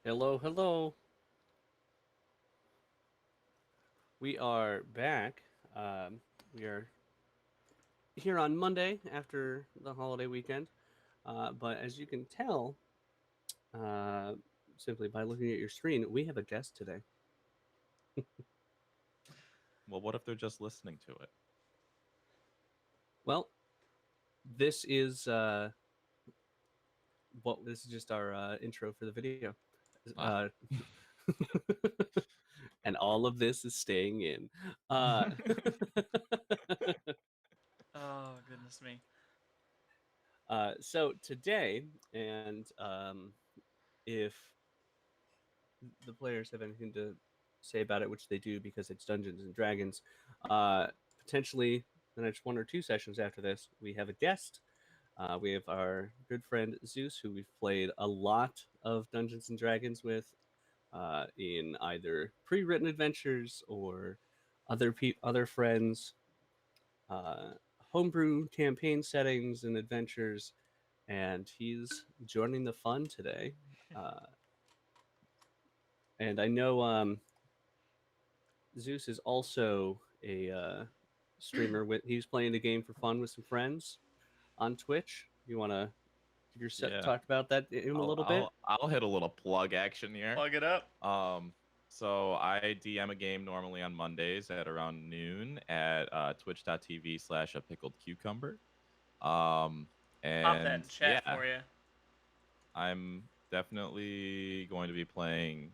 Hello, hello. We are back. We are here on Monday after the holiday weekend. But as you can tell, uh, simply by looking at your screen, we have a guest today. Well, what if they're just listening to it? Well, this is this is just our intro for the video, Ah. uh, and all of this is staying in. Uh, Oh, goodness me. so today, and if the players have anything to say about it, which they do because it's Dungeons and Dragons, uh, potentially the next one or two sessions after this, we have a guest. We have our good friend Zeus, who we've played a lot of Dungeons and Dragons with in either pre-written adventures or other friends, uh, homebrew campaign settings and adventures, and he's joining the fun today. Uh, and I know Zeus is also a streamer. He's playing the game for fun with some friends on Twitch. You want to Yeah, talk about that in a I'll little bit? I'll I'll hit a little plug action here. Plug it up. Um, so I DM a game normally on Mondays at around noon at twitch.tv/a pickled cucumber. Um, Pop that and in chat yeah, for you. I'm definitely going to be playing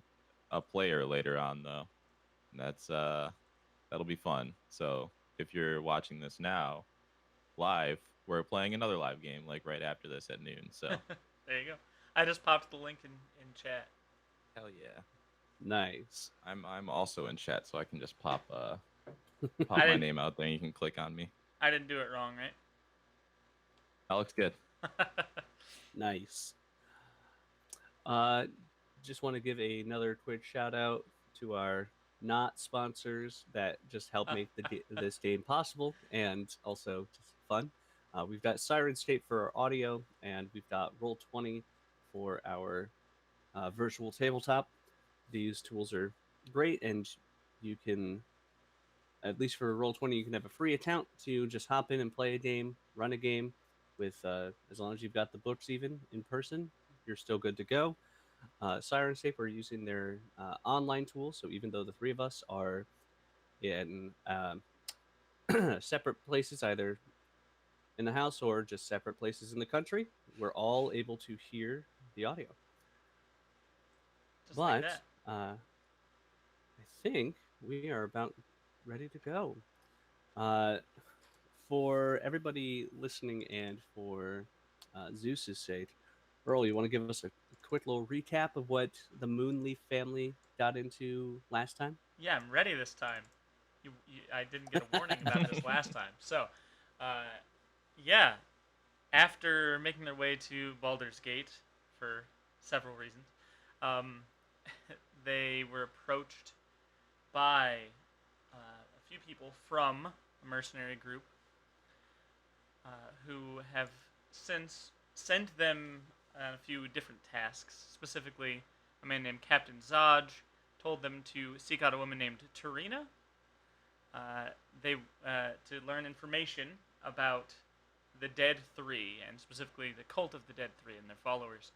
a player later on though. And that'll be fun. So if you're watching this now live, we're playing another live game like right after this at noon. So There you go. I just popped the link in chat. hell yeah. Nice. I'm also in chat, so I can just pop I my didn't name out there, and you can click on me. I didn't do it wrong, That looks good. right? Nice. Uh, just want to give another quick shout out to our not sponsors that just help make this game possible and also just fun. We've got Sirenscape for our audio, and we've got Roll20 for our virtual tabletop. These tools are great, and you can, at least for Roll20, you can have a free account to just hop in and play a game, run a game with, as long as you've got the books even in person, you're still good to go. Sirenscape are using their online tool, so even though the three of us are in separate places, either in the house or just separate places in the country, we're all able to hear the audio. Just like But that. I think we are about ready to go. Uh, for everybody listening and for Zeus's sake, Earl, you want to give us a quick little recap of what the Moonleaf family got into last time? Yeah, I'm ready this time. I didn't get a warning about this last time. So, uh, yeah, after making their way to Baldur's Gate for several reasons, um, they were approached by a few people from a mercenary group uh, who have since sent them a few different tasks. Specifically, a man named Captain Zodge told them to seek out a woman named Tarina. Uh, they to learn information about the Dead Three, and specifically the cult of the Dead Three and their followers.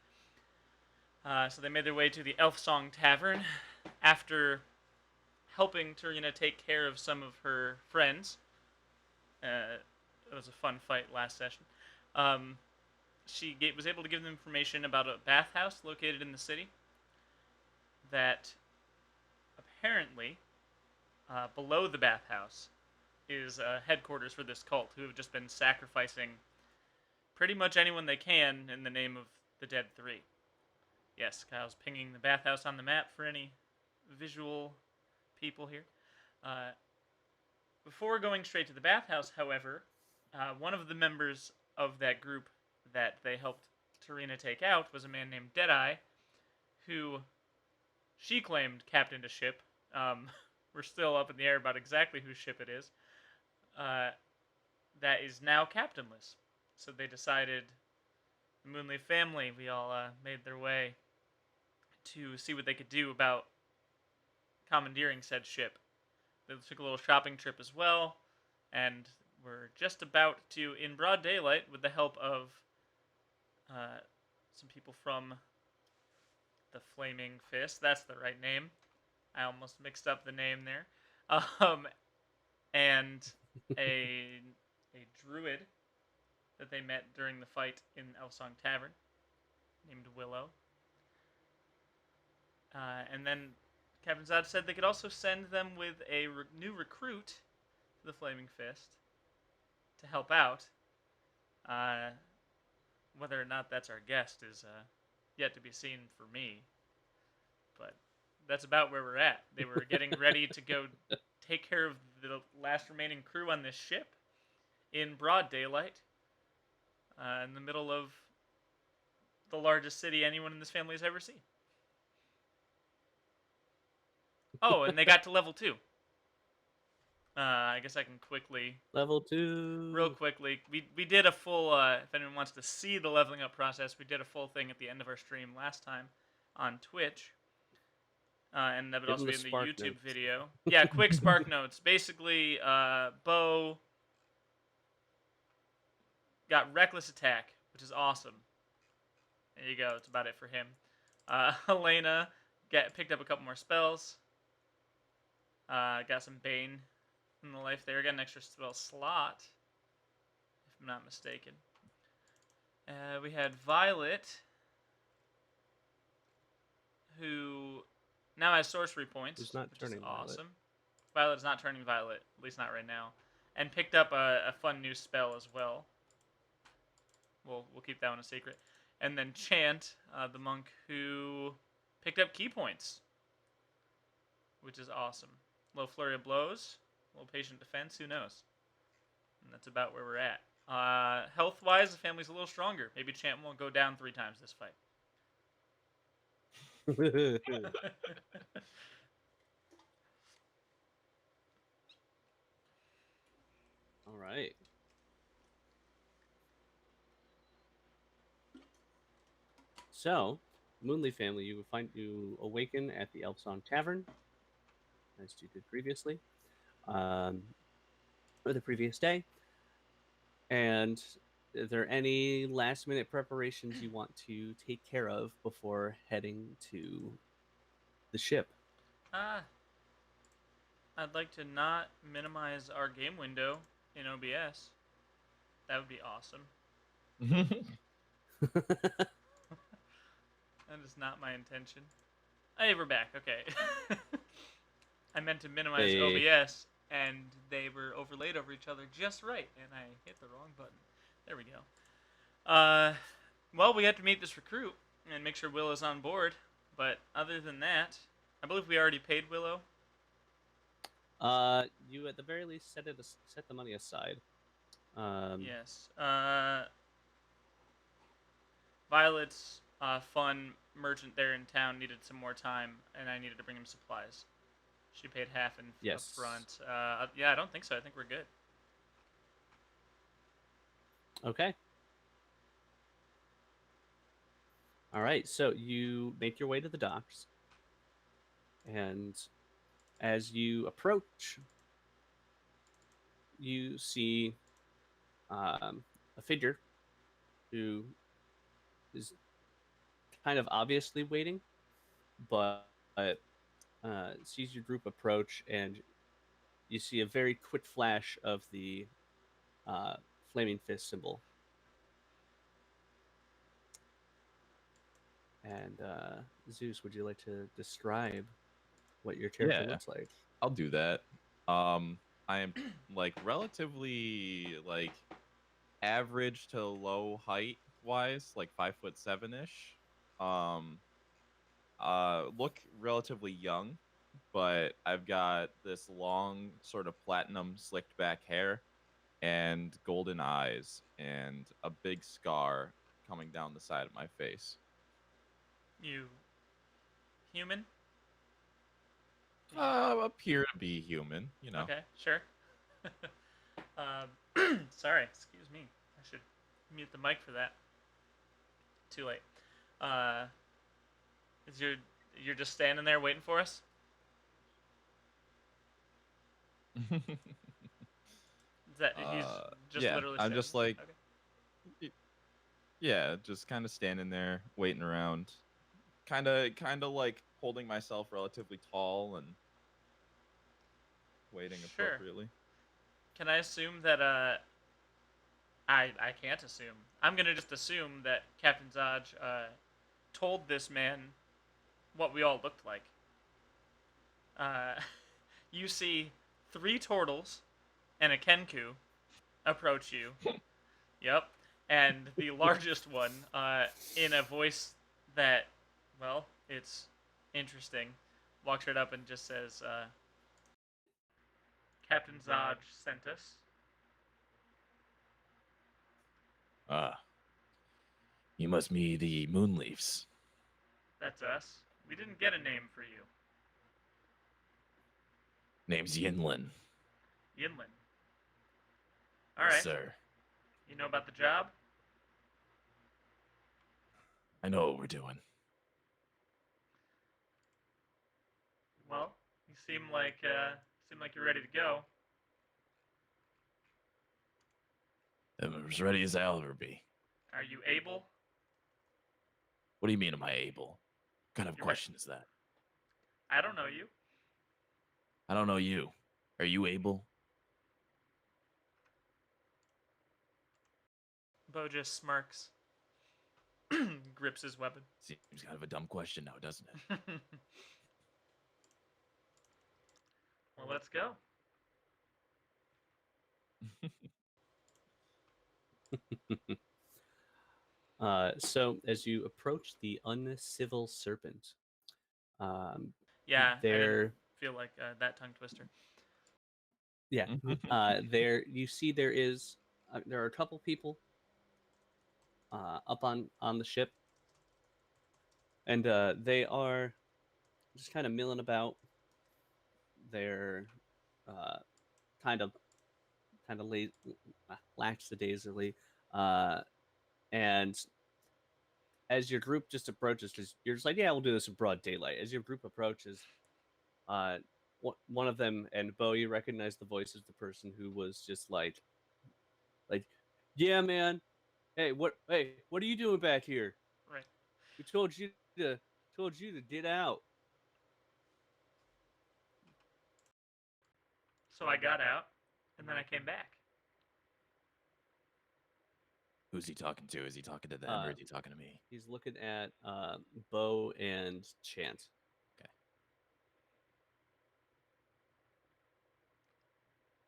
So they made their way to the Elf Song Tavern after helping Tarina take care of some of her friends. It was a fun fight last session. Um, was able to give them information about a bathhouse located in the city that apparently below the bathhouse is headquarters for this cult who have just been sacrificing pretty much anyone they can in the name of the Dead Three. Yes, Kyle's pinging the bathhouse on the map for any visual people here. Uh, Before going straight to the bathhouse, however, one of the members of that group that they helped Tarina take out was a man named Deadeye, who she claimed captained a ship. We're still up in the air about exactly whose ship it is. Uh, that is now captainless. So they decided, the Moonleaf family, we all made their way to see what they could do about commandeering said ship. They took a little shopping trip as well, and we're just about to, in broad daylight, with the help of some people from the Flaming Fist. That's the right name. I almost mixed up the name there. And a druid that they met during the fight in Elsong Tavern, named Willow. And then Captain Zod said they could also send them with a new recruit to the Flaming Fist to help out. Whether or not that's our guest is yet to be seen for me. But that's about where we're at. They were getting ready to go take care of the last remaining crew on this ship in broad daylight, in the middle of the largest city anyone in this family has ever seen. Oh, and they got to level 2. I guess I can quickly... Level 2. Real quickly. We did a full... if anyone wants to see the leveling up process, we did a full thing at the end of our stream last time on Twitch. And that would also be in the YouTube video. Yeah, quick spark notes. Basically, Bo got Reckless Attack, which is awesome. There you go. That's about it for him. Helena picked up a couple more spells. Got some Bane in the life there. Got an extra spell slot, if I'm not mistaken. We had Violet, who now has sorcery points, Who's not which is turning awesome. Violet's not turning violet, at least not right now. And picked up a fun new spell as well. We'll keep that one a secret. And then Chant, the monk, who picked up key points, which is awesome. A little flurry of blows, a little patient defense, who knows? And that's about where we're at. Health-wise, the family's a little stronger. Maybe Chant won't go down 3 times this fight. All right. So, Moonleaf Family, you awaken at the Elfsong Tavern, as you did previously, or the previous day. And are there any last-minute preparations you want to take care of before heading to the ship? I'd like to not minimize our game window in OBS. That would be awesome. That is not my intention. Hey, we're back. Okay. I meant to minimize OBS, and they were overlaid over each other just right, and I hit the wrong button. There we go. Well, we had to meet this recruit and make sure Willow's on board, but other than that, I believe we already paid Willow. You at the very least set the money aside. Yes. Violet's fun merchant there in town needed some more time, and I needed to bring him supplies. She paid half up front. Yeah, I don't think so. I think we're good. Okay. All right. So you make your way to the docks, and as you approach, you see a figure who is kind of obviously waiting, but sees your group approach, and you see a very quick flash of the flaming fist symbol. And Zeus, would you like to describe what your character looks like? I'll do that. I am relatively average to low height wise, 5'7" look relatively young, but I've got this long sort of platinum slicked back hair and golden eyes and a big scar coming down the side of my face. You human? Appear to be human, Okay, sure. Sorry, excuse me. I should mute the mic for that. Too late. Is your You're just standing there waiting for us? Is that he's just Yeah, literally I'm standing? just like, Okay. yeah, just kind of standing there, waiting around, kind of like holding myself relatively tall and waiting Sure. appropriately. Can I assume that I can't assume. I'm gonna just assume that Captain Zodge told this man what we all looked like. Uh, you see 3 turtles and a Kenku approach you. Yep. And the largest one, in a voice that, well, it's interesting, walks right up and just says, Captain Zodge sent us. Ah, you must be the Moonleafs. That's us. We didn't get a name for you. Name's Ynlan. Ynlan. Yes, Alright. sir. You know about the job? I know what we're doing. Well, you seem like you're ready to go. I'm as ready as I'll ever be. Are you able? What do you mean, am I able? What kind of You're right. question is that? I don't know you. I don't know you. Are you able? Bo just smirks, grips his weapon. Seems kind of a dumb question now, doesn't it? Well, let's go. So as you approach the Uncivil Serpent, Yeah, I didn't there, feel like that tongue twister. yeah, there you see there are a couple people up on the ship, and they are just kind of milling about. They're uh, kind of lackadaisically, uh, and as your group just approaches, because you're just like, yeah, we'll do this in broad daylight. As your group approaches, uh, one of them, and Bo, you recognize the voice of the person who was just like, yeah, man, hey, what are you doing back here? Right. We told you to get out. So I got out, and then I came back. Who's he talking to? Is he talking to them or Uh, is he talking to me? He's looking at Bo and Chant.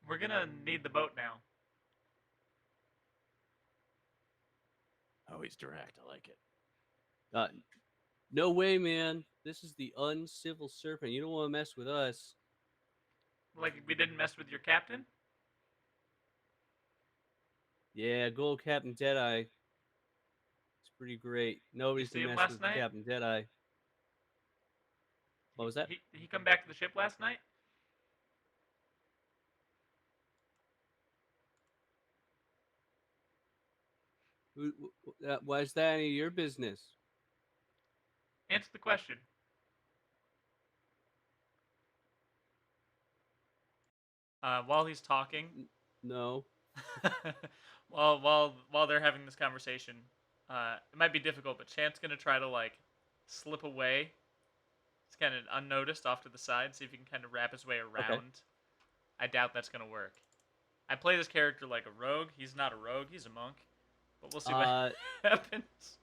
We're gonna need the boat now. Oh, he's direct. I like it. Uh, no way, man. This is the Uncivil Serpent. You don't want to mess with us. Like we didn't mess with your captain? Yeah, go Captain Deadeye. It's pretty great. Nobody see can him mess last with night? Captain Deadeye. What was that? He come back to the ship last night? Why is that any of your business? Answer the question. While he's talking, No. while they're having this conversation, it might be difficult, but Chant's gonna try to like slip away. It's kind of unnoticed off to the side, see if he can kind of wrap his way around. Okay. I doubt that's gonna work. I play this character like a rogue. He's not a rogue. He's a monk. But we'll see what happens.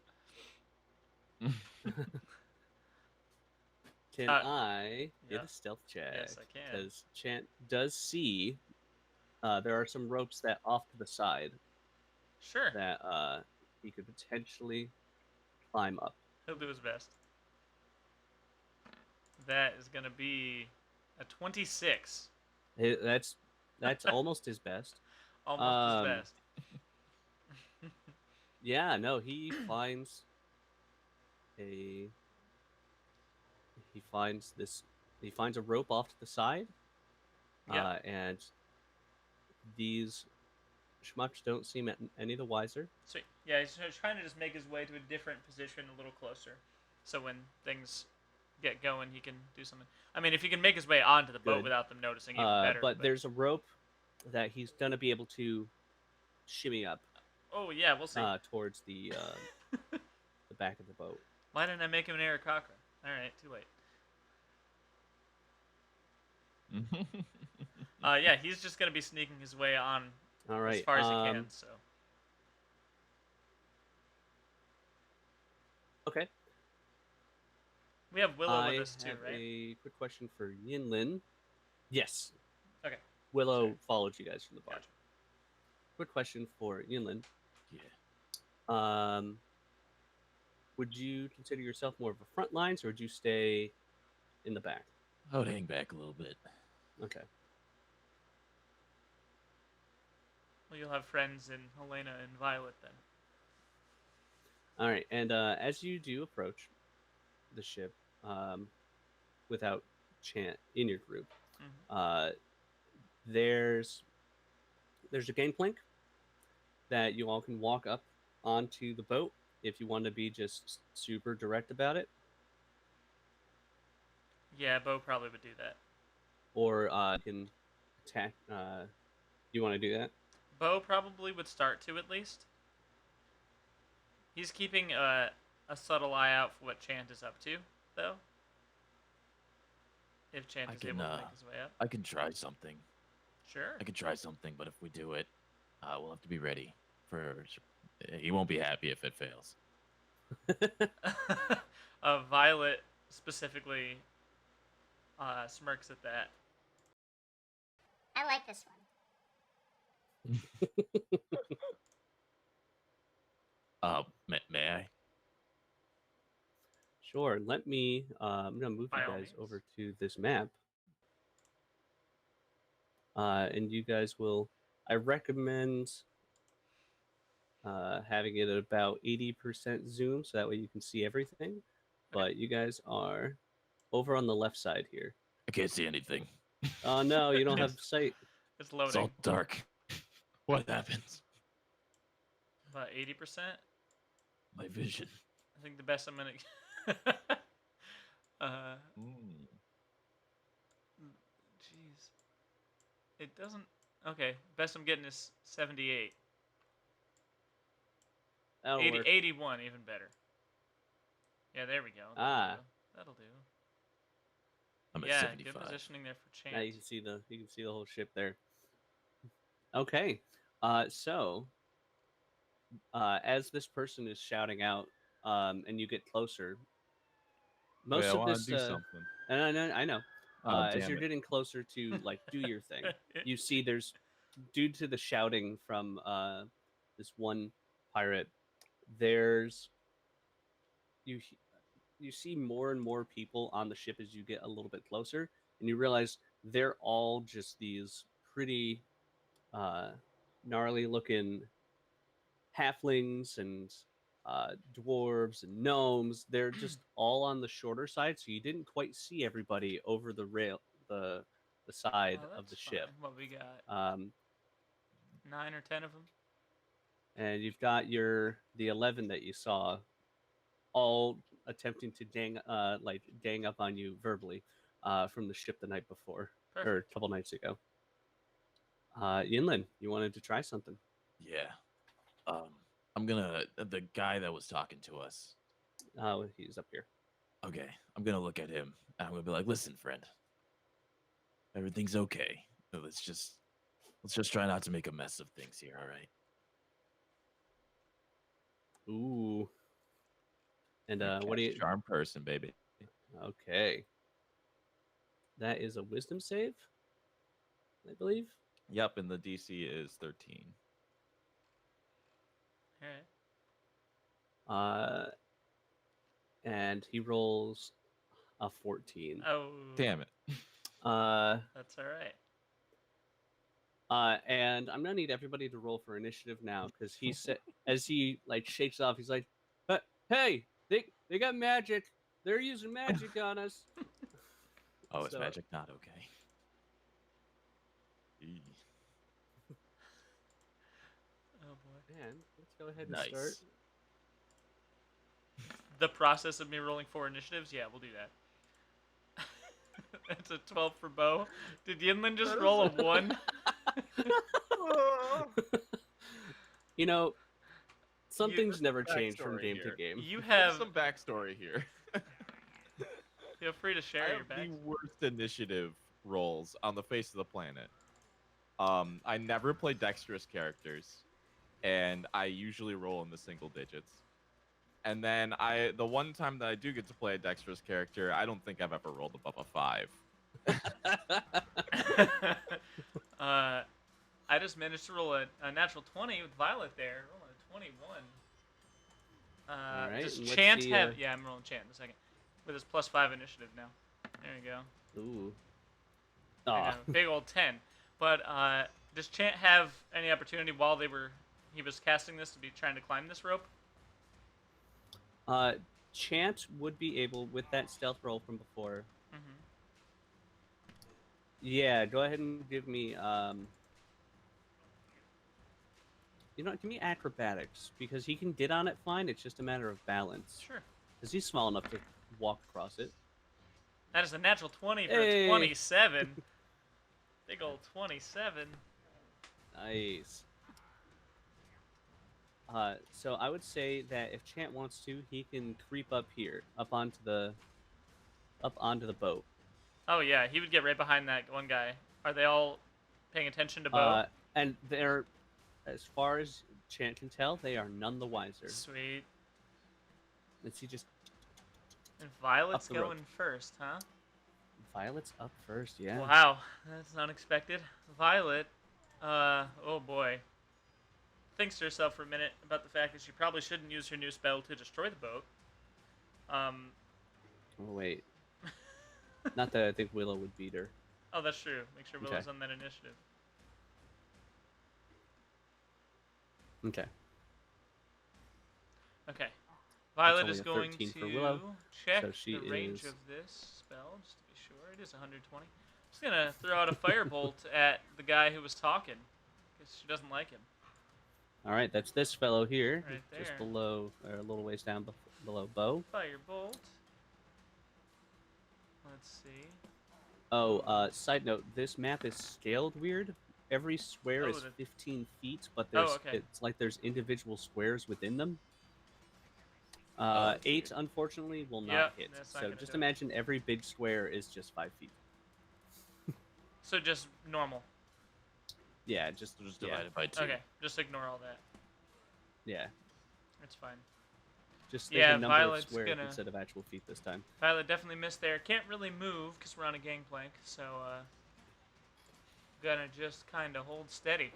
Can I get yeah. a stealth check? Yes, I can. Because Chant does see there are some ropes that off to the side Sure. that he could potentially climb up. He'll do his best. That is gonna be a 26. That's almost his best. Almost his best. Yeah, no, he finds a a rope off to the side. Yeah. And these schmucks don't seem any the wiser. Sweet. Yeah, he's trying to just make his way to a different position a little closer. So when things get going, he can do something. I mean, if he can make his way onto the boat Good. without them noticing, even better. But there's a rope that he's gonna be able to shimmy up Oh yeah, we'll see. towards the back of the boat. Why didn't I make him an Aarakocra? All right, too late. Yeah, he's just gonna be sneaking his way on All right. as far as he can. So. Okay. We have Willow I with us too, have right? a quick question for Ynlan. Yes. Okay. Willow Sorry. followed you guys from the bar. Gotcha. Quick question for Ynlan. Yeah. Would you consider yourself more of a front lines, or would you stay in the back? I would hang back a little bit. Okay. Well, you'll have friends in Helena and Violet then. All right. And as you do approach the ship, without Chant in your group, there's a gangplank that you all can walk up onto the boat if you want to be just super direct about it, Yeah, Bo probably would do that. or you can attack. You want to do that? Bo probably would start to, at least. He's keeping a subtle eye out for what Chant is up to, though. If Chant I is can, able to make his way up. I can try something. Sure. I can try something, but if we do it, we'll have to be ready for. He won't be happy if it fails. Violet specifically smirks at that. I like this one. May I? Sure. Let me. I'm gonna move By you all guys means. over to this map, and you guys will. I recommend having it at about 80% zoom, so that way you can see everything. But you guys are over on the left side here. I can't see anything. Oh no, you don't have sight. It's It's loading. all dark. What happens? About 80%. My vision. I think the best I'm gonna. Jeez. It doesn't. Okay, best I'm getting is 78. That'll 80, work. 81, even better. Yeah, there we go. That'll do. I'm at Yeah, 75. good positioning there for Chant. Now you can see the whole ship there. Okay, so as this person is shouting out, and you get closer, most I of want this. to do something. I know. Oh, As damn you're it. getting closer to like do your thing, you see there's, due to the shouting from this one pirate, there's you see more and more people on the ship as you get a little bit closer, and you realize they're all just these pretty gnarly looking halflings and dwarves and gnomes. They're just all on the shorter side, so you didn't quite see everybody over the the side Oh, of the that's ship. fine. What we got? 9 or 10 of them. And you've got the 11 that you saw, all attempting to gang up on you verbally from the ship the night before, or a Perfect. couple nights ago. Ynlan, you wanted to try something. Yeah. I'm gonna. The guy that was talking to us. He's up here. Okay. I'm gonna look at him and I'm gonna be like, "Listen, friend. Everything's okay. Let's just try not to make a mess of things here. All right." Ooh. And You're what do you? charm person, baby. Okay. That is a wisdom save, I believe. Yep, and the DC is 13. All right. And he rolls a 14. Oh. Damn it. That's all right. And I'm gonna need everybody to roll for initiative now, because he said, as he like shakes off, he's like, "Hey, they got magic. They're using magic on us." Oh, is So- magic not okay? Eee. Oh boy. Man, let's go ahead and Nice. start. The process of me rolling 4 initiatives. Yeah, we'll do that. That's a 12 for Bo. Did Ynlan just roll a 1? You know, some You- things never change from Backstory game here. to game. You There's have. some backstory here. Feel free to I share your have the back. worst initiative rolls on the face of the planet. I never play dexterous characters, and I usually roll in the single digits. And then the one time that I do get to play a dexterous character, I don't think I've ever rolled above a 5. I just managed to roll a natural 20 with Violet there. Rolling a 21. Alright, Does and what's Chant the, have... Yeah, I'm rolling Chant in a second. With his +5 initiative now. There you go. Ooh. I Aw. know, big old 10. But does Chant have any opportunity while he was casting this to be trying to climb this rope? Chant would be able, with that stealth roll from before. Mm-hmm. Yeah, go ahead and give me, you know, give me acrobatics, because he can get on it fine, it's just a matter of balance. Sure. Because he's small enough to walk across it. That is a natural 20 for Hey. a 27. Big old 27. Nice. So I would say that if Chant wants to, he can creep up here, up onto the boat. Oh yeah, he would get right behind that one guy. Are they all paying attention to Bo? And they're, as far as Chant can tell, they are none the wiser. Sweet. Let's see, just And Violet's the rope. going first, huh? Violet's up first, yeah. Wow, that's unexpected. Violet, oh boy. Thinks to herself for a minute about the fact that she probably shouldn't use her new spell to destroy the boat. Oh wait. Not that I think Willow would beat her. Oh, that's true. Make sure Willow's Okay. on that initiative. Okay. Okay. Violet only is a going 13 to for Willow, check so she the range is- of this spell, just to be sure. It is 120. Just gonna throw out a firebolt at the guy who was talking, because she doesn't like him. All right, that's this fellow here, Right just there. below, or a little ways down below Bo. Firebolt. Let's see. Oh, side note, this map is scaled weird. Every square Oh, is the- 15 feet, but there's okay. it's like there's individual squares within them. that's 8, weird. unfortunately, will not Yep, hit. that's not So gonna just do it. imagine every big square is just 5 feet. So just normal. Yeah, just So just yeah, divided by 2. Okay, just ignore all that. yeah. It's fine. Just think Yeah, a number Violet's of squares gonna- instead of actual feet this time. Violet definitely missed there. Can't really move because we're on a gangplank, so gonna just kind of hold steady.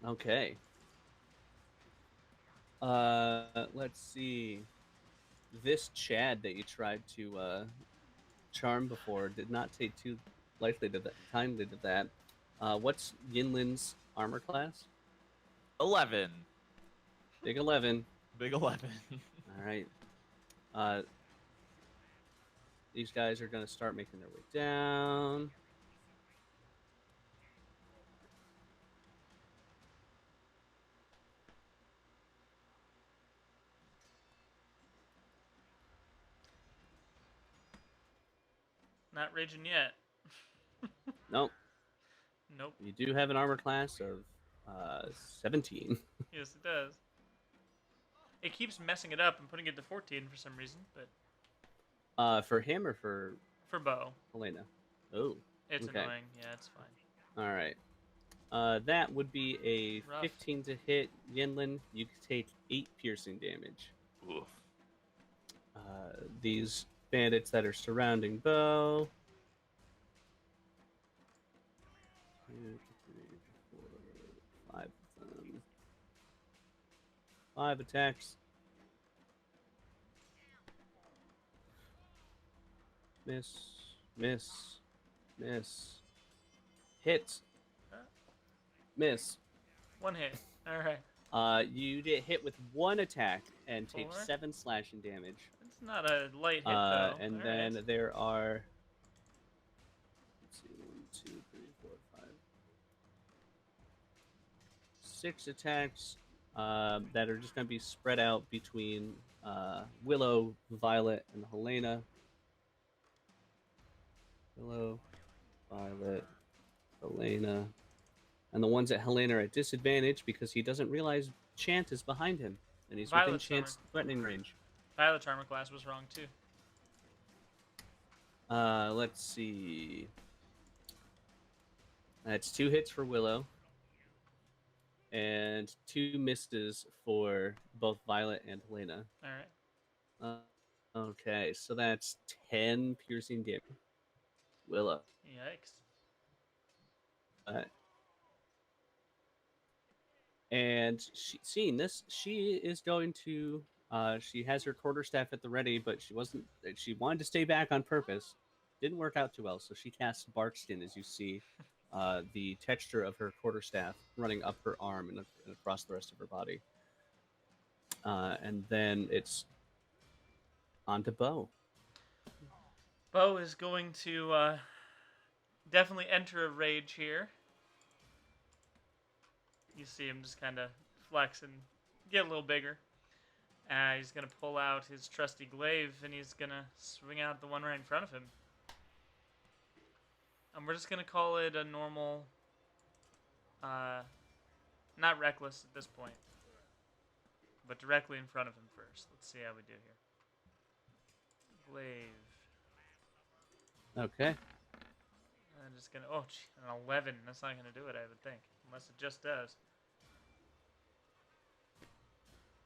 Okay. Let's see. This Chad that you tried to charm before did not take too kindly to that. What's Ynlan's armor class? 11. Big 11. Big 11. All right. These guys are gonna start making their way down. Not raging yet. Nope. Nope. You do have an armor class of 17. Yes, it does. It keeps messing it up and putting it to 14 for some reason, but For him or for for Bo, Helena? Oh. it's Okay. annoying. Yeah, it's fine. All right. That would be a Rough. 15 to hit. Ynlan, you could take 8 piercing damage. Oof. These bandits that are surrounding Bo. 2, 3, 4, 5 of them. 5 attacks. Miss. Miss. Miss. Hit. Miss. One hit. All right. You get hit with 1 attack and take 4. 7 slashing damage. It's not a light hit though. And All then right. there are. Let's see, 1, 2, 3, 4, 5, 6 attacks that are just going to be spread out between Willow, Violet, and Helena. Willow, Violet, Helena. And the ones at Helena are at disadvantage because he doesn't realize Chant is behind him. And he's within Violet's Chant's threatening range. Violet's armor class was wrong too. Let's see. That's 2 hits for Willow. And 2 misses for both Violet and Helena. All right. Okay, so that's 10 piercing damage. Willow. Yikes. And seeing this, she is going to. She has her quarterstaff at the ready, but she wasn't. She wanted to stay back on purpose. Didn't work out too well, so she casts Barkskin. As you see, the texture of her quarterstaff running up her arm and across the rest of her body. And then it's on to Bo. Bo is going to definitely enter a rage here. You see him just kind of flex and get a little bigger. He's going to pull out his trusty glaive, and he's going to swing out the one right in front of him. And we're just going to call it a normal, not reckless at this point, but directly in front of him first. Let's see how we do here. Glaive. Okay. I'm just going to, an 11. That's not going to do it, I would think, unless it just does.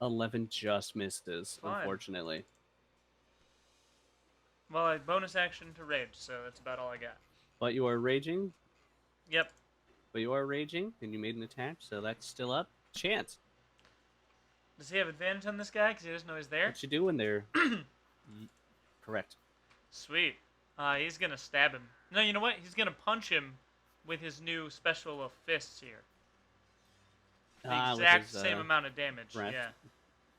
11 just misses, Fine. unfortunately. Well, I bonus action to rage, so that's about all I got. But you are raging. Yep. But you are raging, and you made an attack, so that's still up. Chance. Does he have advantage on this guy because he doesn't know he's there? What you doing there? Correct. Sweet. He's going to stab him. No, you know what? He's going to punch him with his new special of fists here. The exact same amount of damage. brass- Yeah.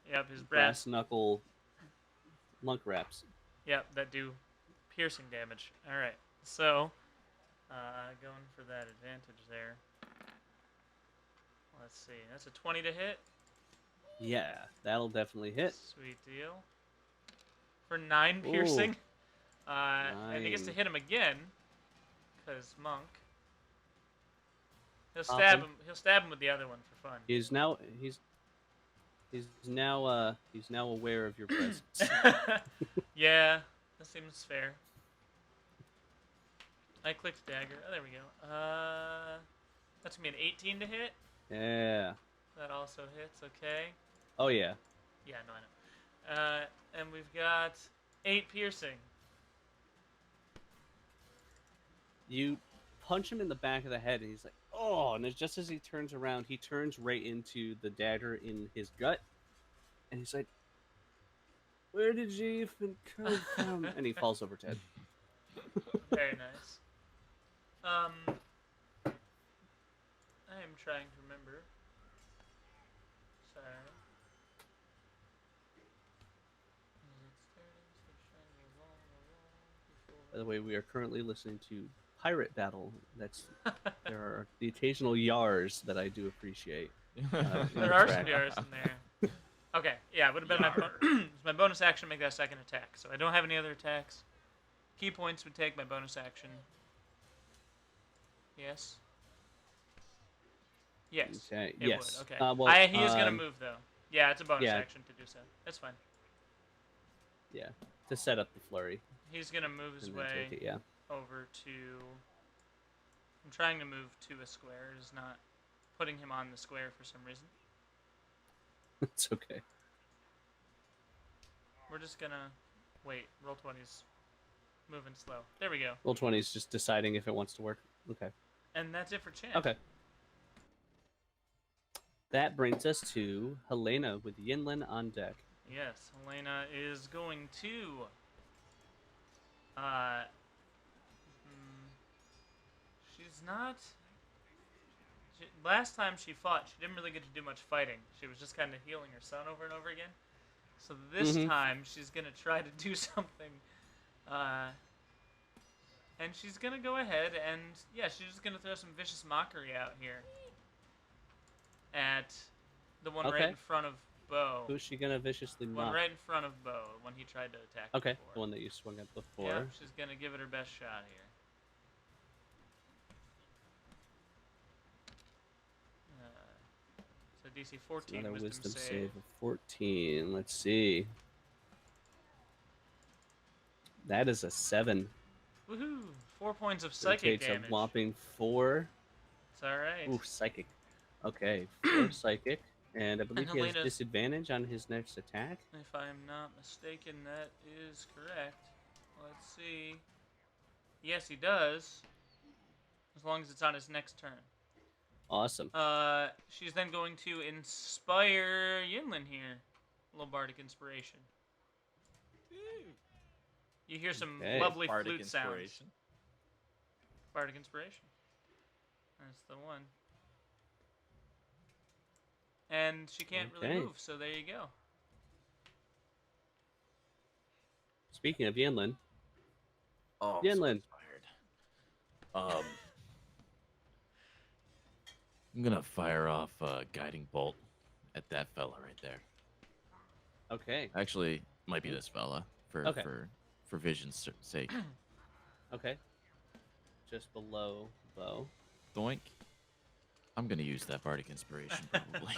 Yep, his brass knuckle lunk wraps. Yep, that do piercing damage. All right. So, going for that advantage there. Let's see. That's a 20 to hit. Yeah, that'll definitely hit. Sweet deal. For 9 piercing. And he gets to 9. hit him again, because monk. He'll Pop stab him. him. He'll stab him with the other one for fun. He's now aware of your presence. Yeah, that seems fair. I clicked dagger. Oh, there we go. That's gonna be an 18 to hit. Yeah. That also hits. Okay. Oh yeah. Yeah, no, I know. And we've got 8 piercing. You punch him in the back of the head, and he's like, "Oh!" And just as he turns around, he turns right into the dagger in his gut, and he's like, "Where did you even come from?" And he falls over dead. Very nice. I am trying to remember. Sorry. By the way, we are currently listening to Pirate Battle. There are the occasional yars that I do appreciate. There are some DRs in there. Okay, yeah, it would have been my bonus action to make that second attack. So I don't have any other attacks. Key points would take my bonus action. Yes. Yes. Okay. It Yes. would. Okay. Well, he is gonna move though. Yeah, it's a bonus yeah. action to do so. That's fine. Yeah. To set up the flurry. He's gonna move his And then way take it, yeah. over to. I'm trying to move to a square. It's not putting him on the square for some reason. It's okay. We're just gonna wait. Roll 20's moving slow. There we go. Roll 20 is just deciding if it wants to work. Okay. And that's it for Chance. Okay. That brings us to Helena with Ynlan on deck. Yes, Helena is going to. She's not. Last time she fought, she didn't really get to do much fighting. She was just kind of healing her son over and over again. So this time, she's gonna try to do something. And she's gonna go ahead and she's just gonna throw some vicious mockery out here. At the one right in front of Bo. Who's she gonna viciously The mock? one right in front of Bo, when he tried to attack Okay, before. the one that you swung at before. Yeah, she's gonna give it her best shot here. a DC 14 Another wisdom wisdom save. save of 14. Let's see. That is a 7. Woohoo! 4 points of So it psychic takes damage. a whopping 4. It's alright. Ooh, psychic. Okay, 4 psychic. And I believe he has Helena's- disadvantage on his next attack. If I'm not mistaken, that is correct. Let's see. Yes, he does. As long as it's on his next turn. Awesome. She's then going to inspire Ynlan here. A little bardic inspiration. You hear some Okay. lovely Bardic flute sounds. inspiration. Bardic inspiration. That's the one. And she can't really Okay. move, so there you go. Speaking of Ynlan, Oh, Ynlan. inspired. I'm gonna fire off a guiding bolt at that fella right there. Okay. Actually, might be this fella for Okay. for vision's sake. Okay. Just below bow. Doink. I'm gonna use that bardic inspiration probably.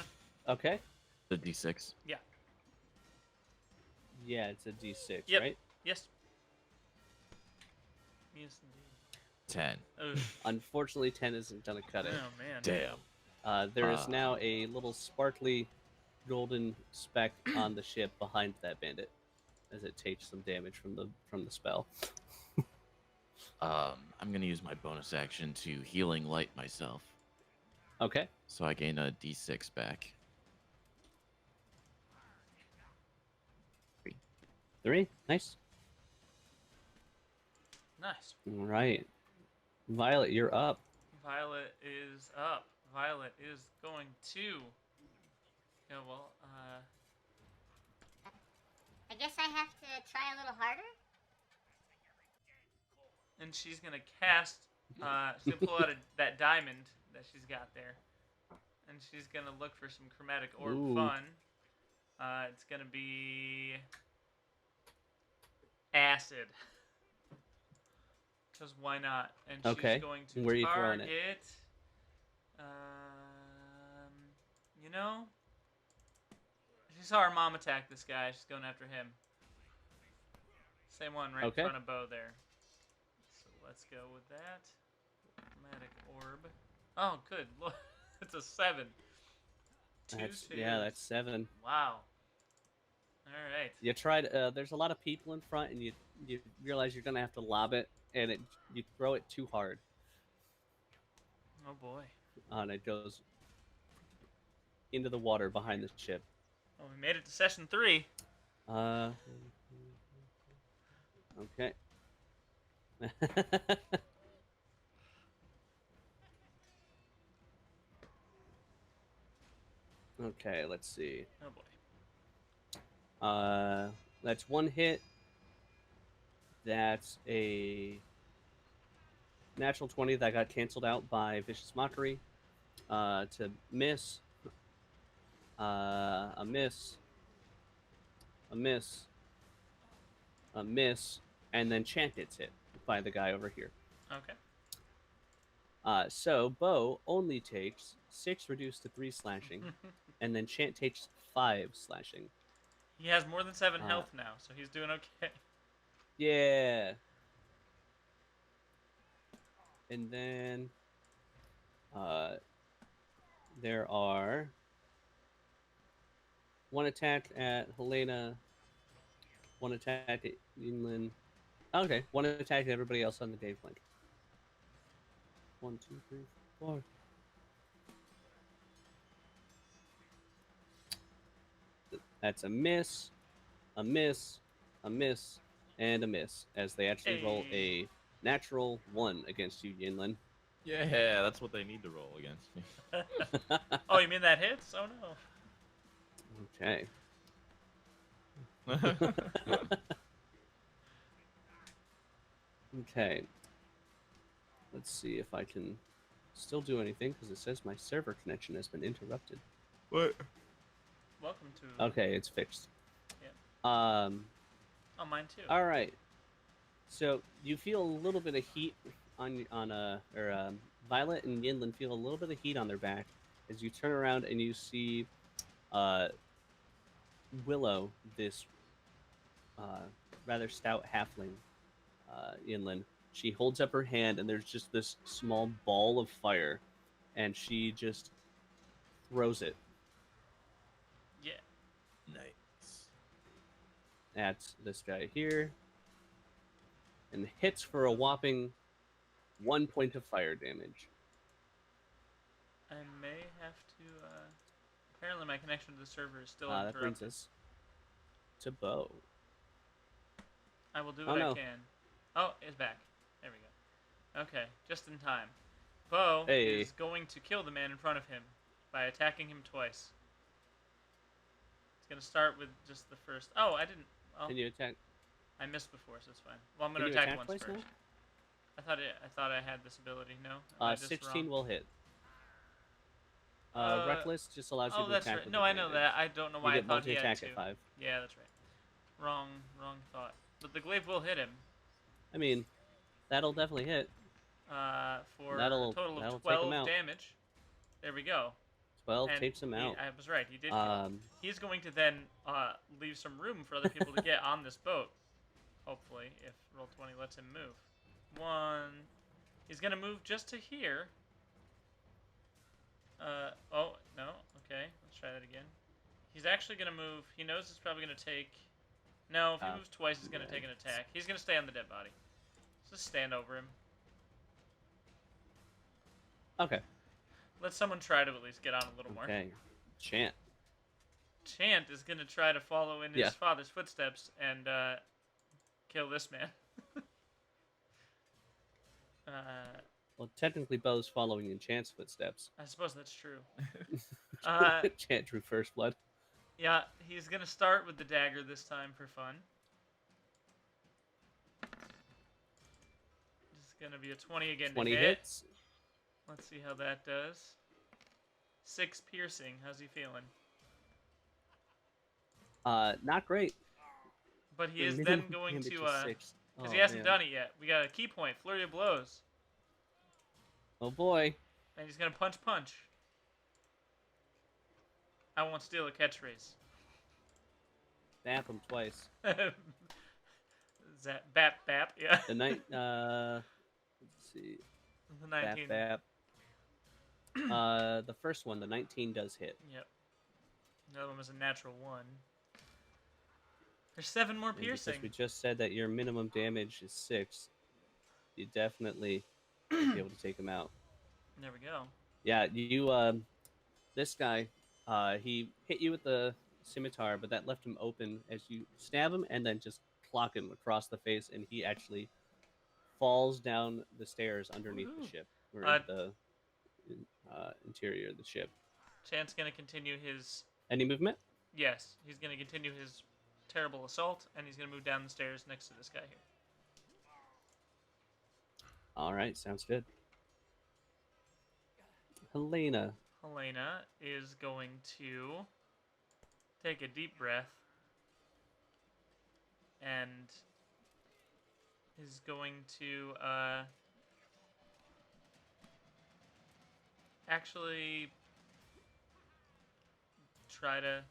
Okay. The D6. Yeah. Yeah, it's a D6, Yep. right? Yes. Yes, indeed. 10. Ugh. Unfortunately, 10 isn't gonna cut it. Oh, man. Damn. There is now a little sparkly golden speck on the ship behind that bandit, as it takes some damage from the spell. I'm gonna use my bonus action to healing light myself, Okay. so I gain a D6 back. 3. Nice. Nice. All right. Violet, you're up. Violet is up. Violet is going to. Yeah, well, I guess I have to try a little harder. and she's gonna cast. She's gonna pull out that diamond that she's got there, and she's gonna look for some chromatic orb Ooh. fun. It's gonna be acid. Because why not? And Okay. she's going to Where are you throwing target. it? You know, she saw her mom attack this guy. She's going after him. Same one right Okay. in front of Bo there. So let's go with that. Chromatic orb. Oh, good. Look, it's a 7. That's 7. Wow. All right. You tried. There's a lot of people in front, and you realize you're gonna have to lob it, and you throw it too hard, Oh boy. and it goes into the water behind the ship. Well, we made it to session 3. Okay. Okay, let's see. Oh boy. That's 1 hit. That's a natural 20 that got canceled out by Vicious Mockery. To miss. A miss. A miss. A miss. And then Chant gets hit by the guy over here. Okay. So Bo only takes 6 reduced to 3 slashing, and then Chant takes 5 slashing. He has more than 7 health now, so he's doing okay. Yeah. And then there are 1 attack at Helena, 1 attack at Ynlan. Okay, 1 attack at everybody else on the day flank. 1, 2, 3, 4. That's a miss, a miss, a miss, and a miss, as they actually roll a natural 1 against you, Ynlan. Yeah, that's what they need to roll against me. Oh, you mean that hits? Oh no. Okay. Okay. Let's see if I can still do anything, because it says my server connection has been interrupted. What? Welcome to. Okay, it's fixed. Yep. Oh, Mine too. all right. So you feel a little bit of heat on Violet and Ynlan feel a little bit of heat on their back as you turn around and you see uh, Willow, this rather stout halfling, Ynlan. She holds up her hand, and there's just this small ball of fire, and she just throws it Yeah. Nice. at this guy here, and hits for a whopping 1 point of fire damage. I may have to. Apparently, my connection to the server is still That brings interrupted. us to Bo. I will do Oh, what no. I can. Oh, it's back. There we go. Okay, just in time. Bo Hey. is going to kill the man in front of him by attacking him twice. It's gonna start with just the first. Oh, I didn't. Oh, Can you attack? I missed before, so it's fine. Well, I'm Can gonna you attack attack once twice first. now? I thought I had this ability. No. Am I just 16 wrong? will hit. Uh, Reckless just allows you Oh, to that's attack right. with No, I know advantage. that. I don't know You why I get thought he had multi-attack two. at 5. Yeah, that's right. Wrong thought. But the glaive will hit him. I mean, that'll definitely hit. For That'll a total take him of 12 out. damage. There we go. 12 And takes him out. I was right. He did. Kill him. He's going to then leave some room for other people to get on this boat. Hopefully, if Roll20 lets him move. 1. He's gonna move just to here. Oh no. Okay, let's try that again. He's actually gonna move. He knows it's probably gonna take. No, if he moves twice, he's gonna take an attack. He's gonna stay on the dead body. Just stand over him. Okay. Let someone try to at least get on a little more. Okay. Chant. Chant is gonna try to follow in his Yeah. father's footsteps and kill this man. Well, technically, Bo's following in Chant's footsteps. I suppose that's true. Chant drew first blood. Yeah, he's gonna start with the dagger this time for fun. This is gonna be a 20 again 20 to hit. hits. Let's see how that does. 6 piercing. How's he feeling? Not great. But he is Minimum then going damage to is 6. because Oh, he hasn't man. done it yet. We got a key point, flurry of blows, Oh boy. and he's gonna punch. I won't steal a catchphrase. Bap him twice. Bap, yeah. The night. Let's see. The Bap, 19. bap. The first one, the 19 does hit. Yep. The other one was a natural 1. There's 7 more And because piercing. we just said that your minimum damage is 6, you definitely be able to take him out. There we go. Yeah, you. This guy, he hit you with the scimitar, but that left him open as you stab him and then just clock him across the face, and he actually falls down the stairs underneath the Woohoo. ship, or Uh, the interior of the ship. Chant's gonna continue his. Any movement? Yes, he's gonna continue his terrible assault, and he's gonna move down the stairs next to this guy here. All right, sounds good. Helena. Helena is going to take a deep breath and is going to actually try to.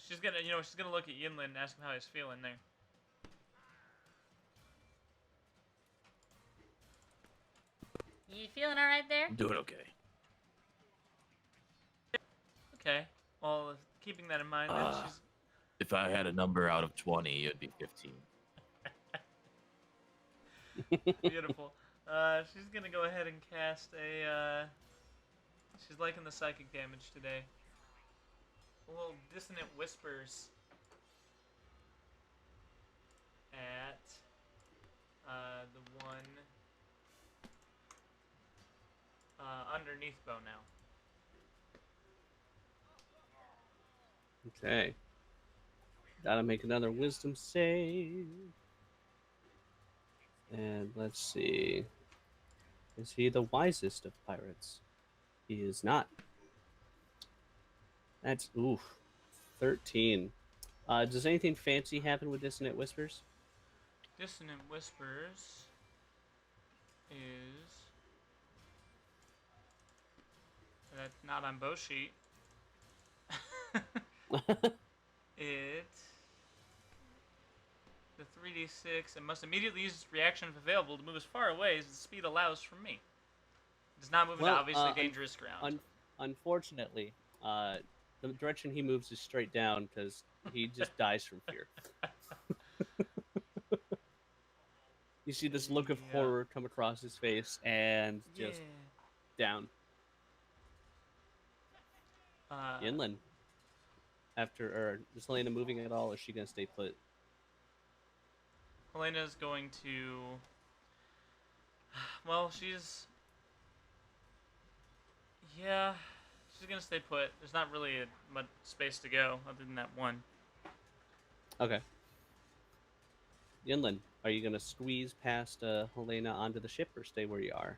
She's gonna look at Ynlan and ask him how he's feeling there. You feeling alright there? I'm doing okay. Okay. Well, keeping that in mind, then she's. If I had a number out of 20, it'd be 15. Beautiful. She's gonna go ahead and cast a. She's liking the psychic damage today. A little dissonant whispers at the one underneath Bo now. Okay. Gotta make another wisdom save. And let's see. Is he the wisest of pirates? He is not. That's 13. Does anything fancy happen with Dissonant Whispers? Dissonant whispers is. That's not not on Bo's sheet. The 3d6 and must immediately use its reaction if available to move as far away as the speed allows from me. It does not move into obviously dangerous ground. Unfortunately, the direction he moves is straight down because he just dies from fear. You see this look of horror come across his face and just down. Ynlan. Is Helena moving at all, or is she gonna stay put? Helena's going to. Well, she's. Yeah, she's gonna stay put. There's not really much space to go other than that one. Okay. Ynlan, are you gonna squeeze past Helena onto the ship, or stay where you are?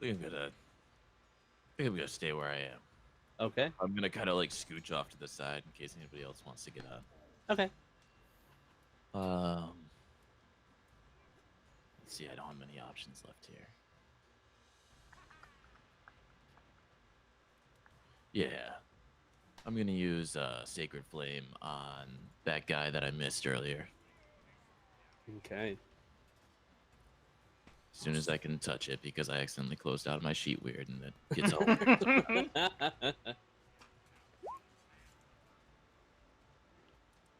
I think I'm gonna stay where I am. Okay. I'm gonna kind of like scooch off to the side in case anybody else wants to get on. Okay. Let's see. I don't have many options left here. Yeah. I'm gonna use Sacred Flame on that guy that I missed earlier. Okay. As soon as I can touch it, because I accidentally closed out my sheet weird and it gets over.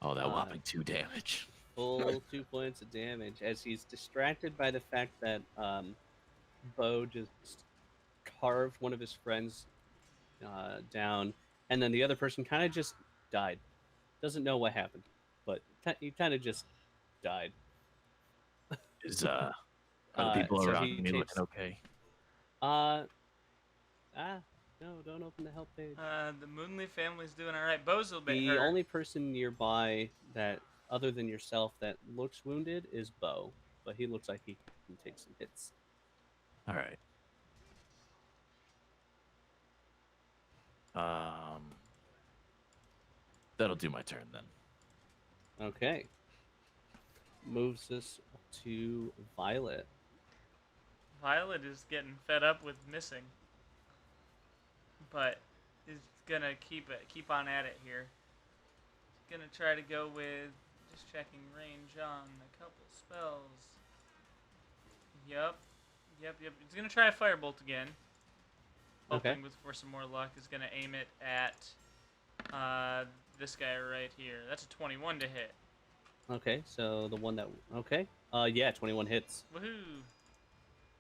Oh, that whopping 2 damage. Full 2 points of damage as he's distracted by the fact that Bo just carved one of his friends down, and then the other person kind of just died. Doesn't know what happened, but he kind of just died. Are the people so around he me takes- looking okay? No, don't open the help page. The Moonleaf family's doing all right. Bo's a bit The hurt. only person nearby that, other than yourself, that looks wounded is Bo, but he looks like he can take some hits. All right. That'll do my turn then. Okay. Moves us to Violet. Violet is getting fed up with missing, but is gonna keep on at it here. Gonna try to go with just checking range on a couple spells. Yep. He's gonna try a firebolt again. Hoping for some more luck. Is gonna aim it at this guy right here. That's a 21 to hit. Okay, so the one that... Okay. Yeah, 21 hits. Woohoo!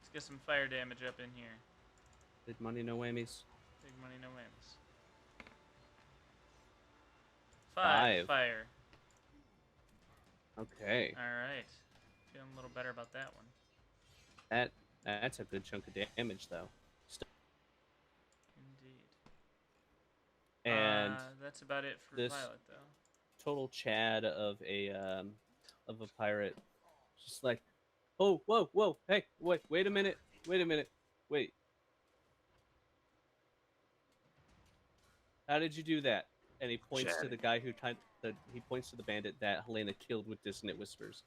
Let's get some fire damage up in here. Big money, no whammies. Big money, no whammies. 5 fire. Okay. Alright. Feeling a little better about that one. That's a good chunk of damage, though. Indeed. And that's about it for this Violet, though. total Chad of a pirate, just like, oh, whoa, hey, wait a minute, wait. How did you do that? And he points to the guy he points to the bandit that Helena killed with dissonant whispers.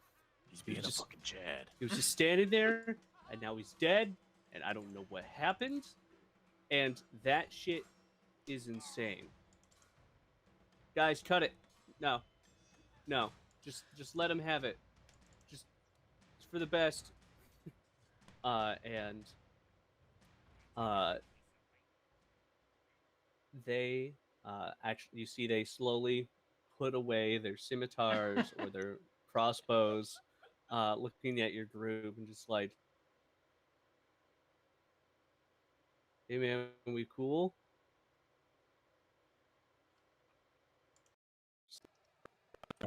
He's being a fucking Chad. He was just standing there, and now he's dead, and I don't know what happened. And that shit is insane. Guys, cut it. No. Just let him have it. Just it's for the best. They actually, you see, they slowly put away their scimitars or their crossbows, looking at your group and just like, hey man, we cool?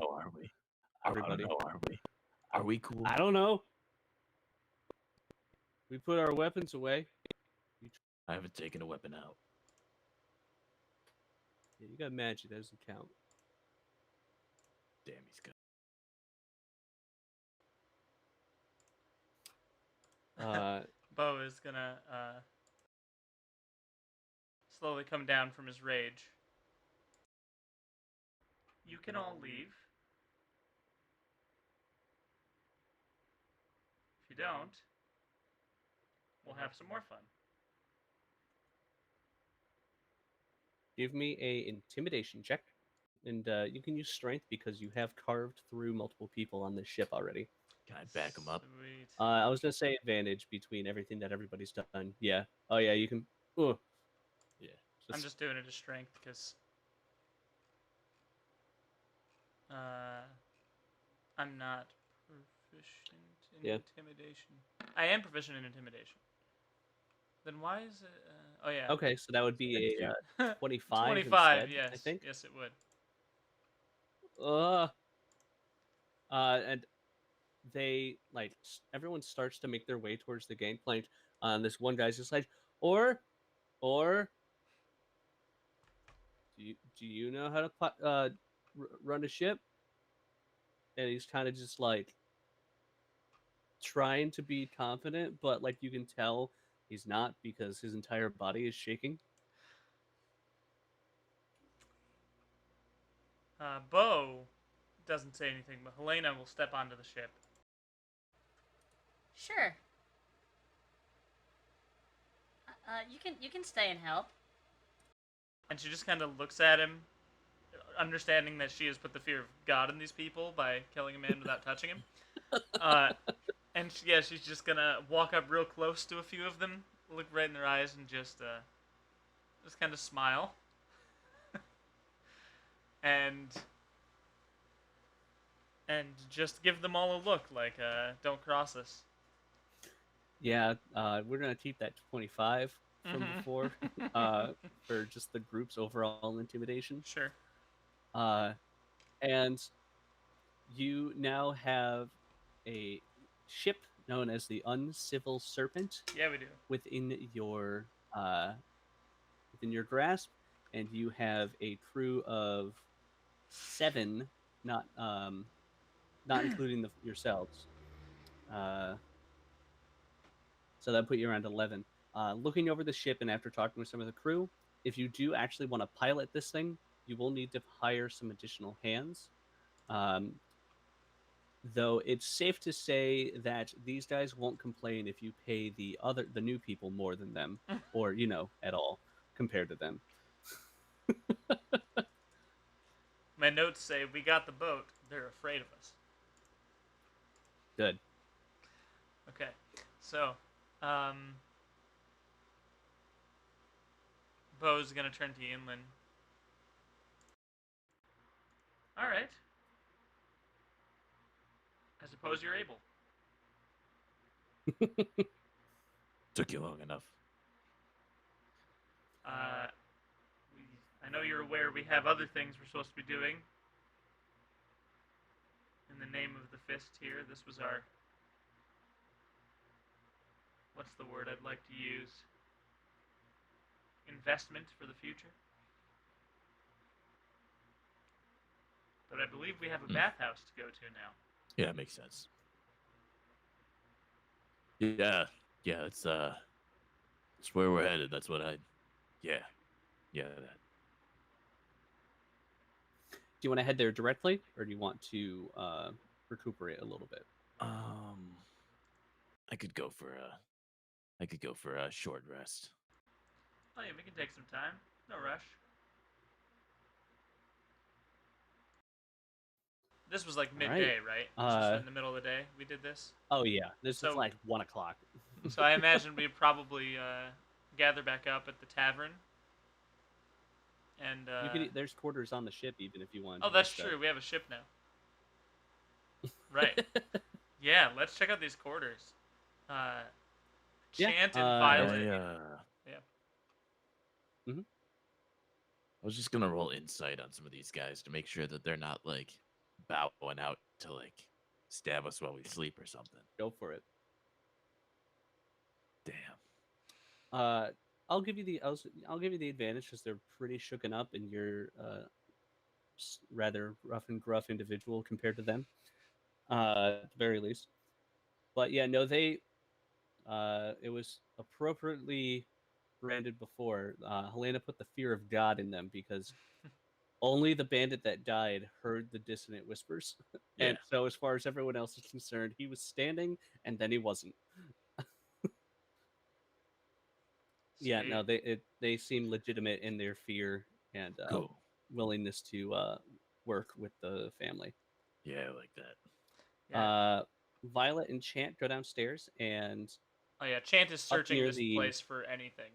Oh, are we? Everybody. I don't know, are we? Are we cool? I don't know. We put our weapons away. I haven't taken a weapon out. Yeah, you got magic. That doesn't count. Damn, he's good. Bo is gonna slowly come down from his rage. You can all leave. If you don't, we'll have some more fun. Give me a intimidation check, and you can use strength because you have carved through multiple people on this ship already. Can I back him up? Sweet. I was gonna say advantage between everything that everybody's done. Yeah. Oh yeah, you can. Oh, Yeah. I'm just doing it as strength because I'm not proficient in Yeah. intimidation. I am proficient in intimidation. Then why is it? Oh yeah. Okay, so that would be Thank a 25 25. instead, Yes. I think. Yes, it would. Uh, and they everyone starts to make their way towards the gangplank. This one guy's just like, or do you know how to run a ship? And he's kind of just like trying to be confident, but like you can tell he's not because his entire body is shaking. Bo doesn't say anything, but Helena will step onto the ship. Sure. You can stay and help. And she just kind of looks at him, understanding that she has put the fear of God in these people by killing a man without touching him. And she's just gonna walk up real close to a few of them, look right in their eyes, and just kind of smile. and just give them all a look, like, don't cross us. Yeah, we're gonna keep that 25 from before for just the group's overall intimidation. Sure. And you now have a ship known as the Uncivil Serpent Yeah, we do. within your grasp, and you have a crew of 7, not including yourselves. So that put you around 11. Looking over the ship and after talking with some of the crew, if you do actually want to pilot this thing, you will need to hire some additional hands. Though it's safe to say that these guys won't complain if you pay the new people more than them, or at all compared to them. My notes say we got the boat. They're afraid of us. Good. Okay, so Bo's gonna turn to Ynlan. All right. I suppose you're able. Took you long enough. I know you're aware we have other things we're supposed to be doing. In the name of the fist here, this was our... What's the word I'd like to use? Investment for the future. But I believe we have a bathhouse to go to now. Yeah, that makes sense. Yeah, it's where we're headed. That's what yeah, that. Do you want to head there directly, or do you want to recuperate a little bit? I could go for a short rest. Oh yeah, we can take some time. No rush. This was like midday, right? This was in the middle of the day we did this? Oh yeah, this is like 1 o'clock. So I imagine we'd probably gather back up at the tavern. And there's quarters on the ship even if you want. Oh, that's true. We have a ship now. Right. Yeah, let's check out these quarters. Chant and Violet. Yeah. Mm-hmm. I was just gonna roll insight on some of these guys to make sure that they're not like bowing out to like stab us while we sleep or something. Go for it. Damn. I'll give you the advantage because they're pretty shooken up, and you're rather rough and gruff individual compared to them, at the very least. But yeah, no, they it was appropriately branded before. Helena put the fear of God in them because only the bandit that died heard the dissonant whispers, and so as far as everyone else is concerned, he was standing and then he wasn't. Yeah, Sweet. no, they seem legitimate in their fear and Cool. willingness to work with the family. Yeah, I like that. Yeah. Violet and Chant go downstairs, and Oh yeah. Chant is up searching near this the place for anything.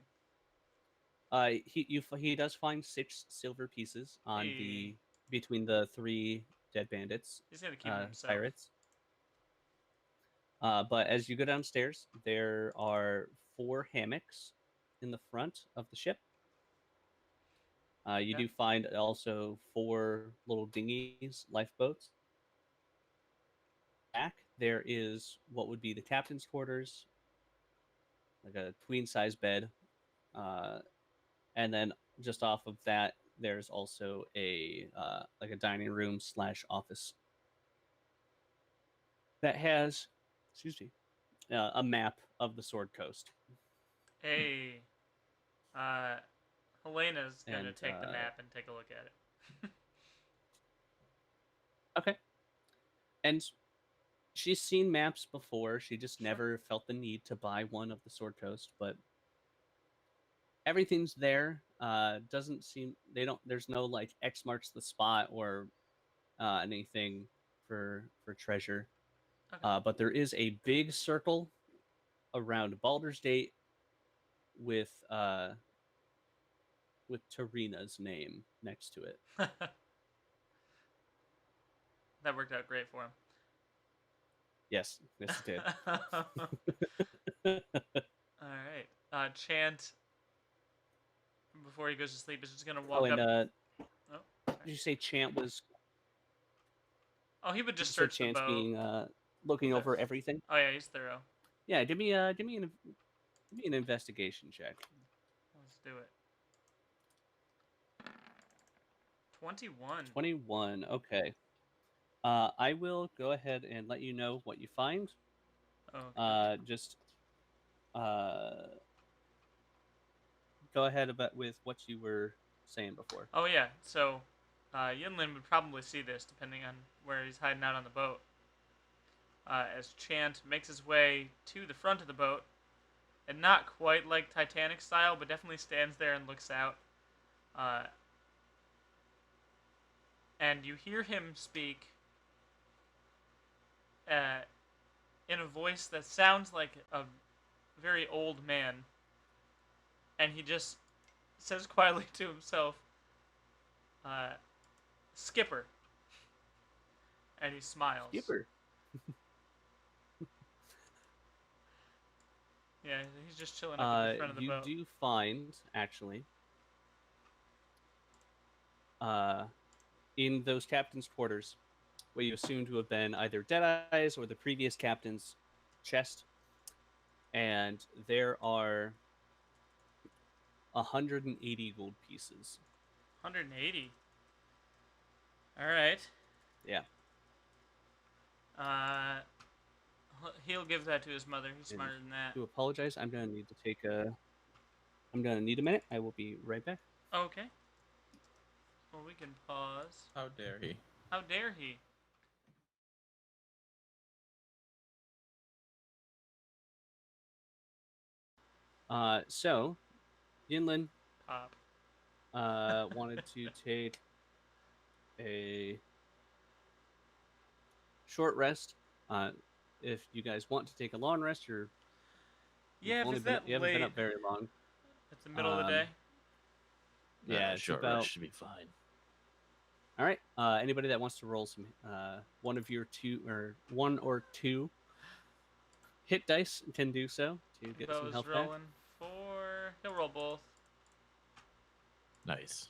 he does find 6 silver pieces on Hey, the between the 3 dead bandits, he's gonna keep him himself. pirates. But as you go downstairs, there are 4 hammocks in the front of the ship. You Okay. do find also 4 little dinghies, lifeboats. Back there is what would be the captain's quarters, like a queen size bed, uh, and then just off of that, there's also a like a dining room slash office that has, excuse me, a map of the Sword Coast. Hey, uh, Helena's gonna And take the map and take a look at it. okay, and she's seen maps before. She just Sure. never felt the need to buy one of the Sword Coast, but everything's there. Doesn't seem they don't. There's no like X marks the spot or anything for treasure. Okay. But there is a big circle around Baldur's Gate with Tarina's name next to it. That worked out great for him. Yes, yes it All did. right. Chant, before he goes to sleep, is just gonna Oh, walk and up. Oh, did sorry. you say Chant was? Oh, he would Did just you say search the Chant's boat. being looking The- over everything? Oh yeah, he's thorough. Yeah, give me an investigation check. Let's do it. 21. 21. Okay. I will go ahead and let you know what you find. Okay. Just go ahead about with what you were saying before. Oh yeah. So, Ynlan would probably see this, depending on where he's hiding out on the boat. As Chant makes his way to the front of the boat, and not quite like Titanic style, but definitely stands there and looks out. Uh, and you hear him speak uh, in a voice that sounds like a very old man, and he just says quietly to himself, uh, "Skipper," and he smiles. Skipper. Yeah, he's just chilling up at the front of the You boat. do find actually in those captain's quarters, what you assume to have been either Deadeye's or the previous captain's chest, and there are 180 gold pieces. 180. All right. Yeah. He'll give that to his mother. He's And smarter than that. to apologize, I'm gonna need to take a. I'm gonna need a minute. I will be right back. Okay. Well, we can pause. How dare he? How dare he? So, Ynlan Pop. wanted to take a short rest. If you guys want to take a long rest, Yeah, if it's that you haven't been late, up very long. it's the middle of the day. Yeah, it's short about. rest should be fine. All right. Anybody that wants to roll some one or two hit dice can do so to get some Bo's health back. rolling 4. He'll roll both. Nice.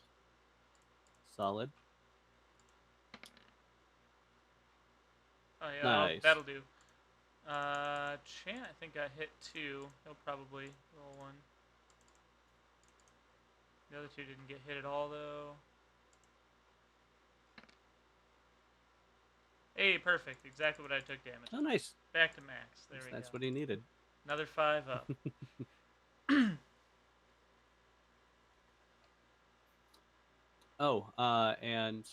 Solid. Oh yeah, Nice. that'll do. Chan, I think got hit 2. He'll probably roll 1. The other 2 didn't get hit at all, though. Hey, perfect. Exactly what I took damage. Oh, nice. Back to max. There we That's go. what he needed. Another 5 up. Oh, and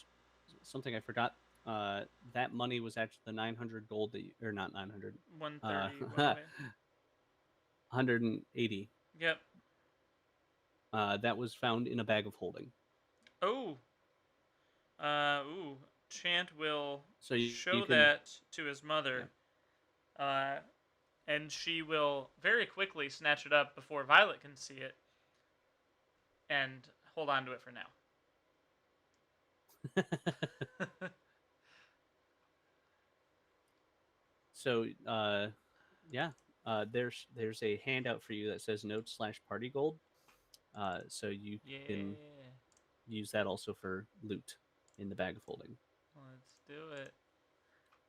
something I forgot. That money was actually the 900 gold that or not 900. 130 went away. 180. Yep. That was found in a bag of holding. Oh. Ooh. Chant will So you show can. that to his mother. And she will very quickly snatch it up before Violet can see it and hold on to it for now. So, yeah, there's a handout for you that says notes/party gold. So you can use that also for loot in the bag of holding. Let's do it.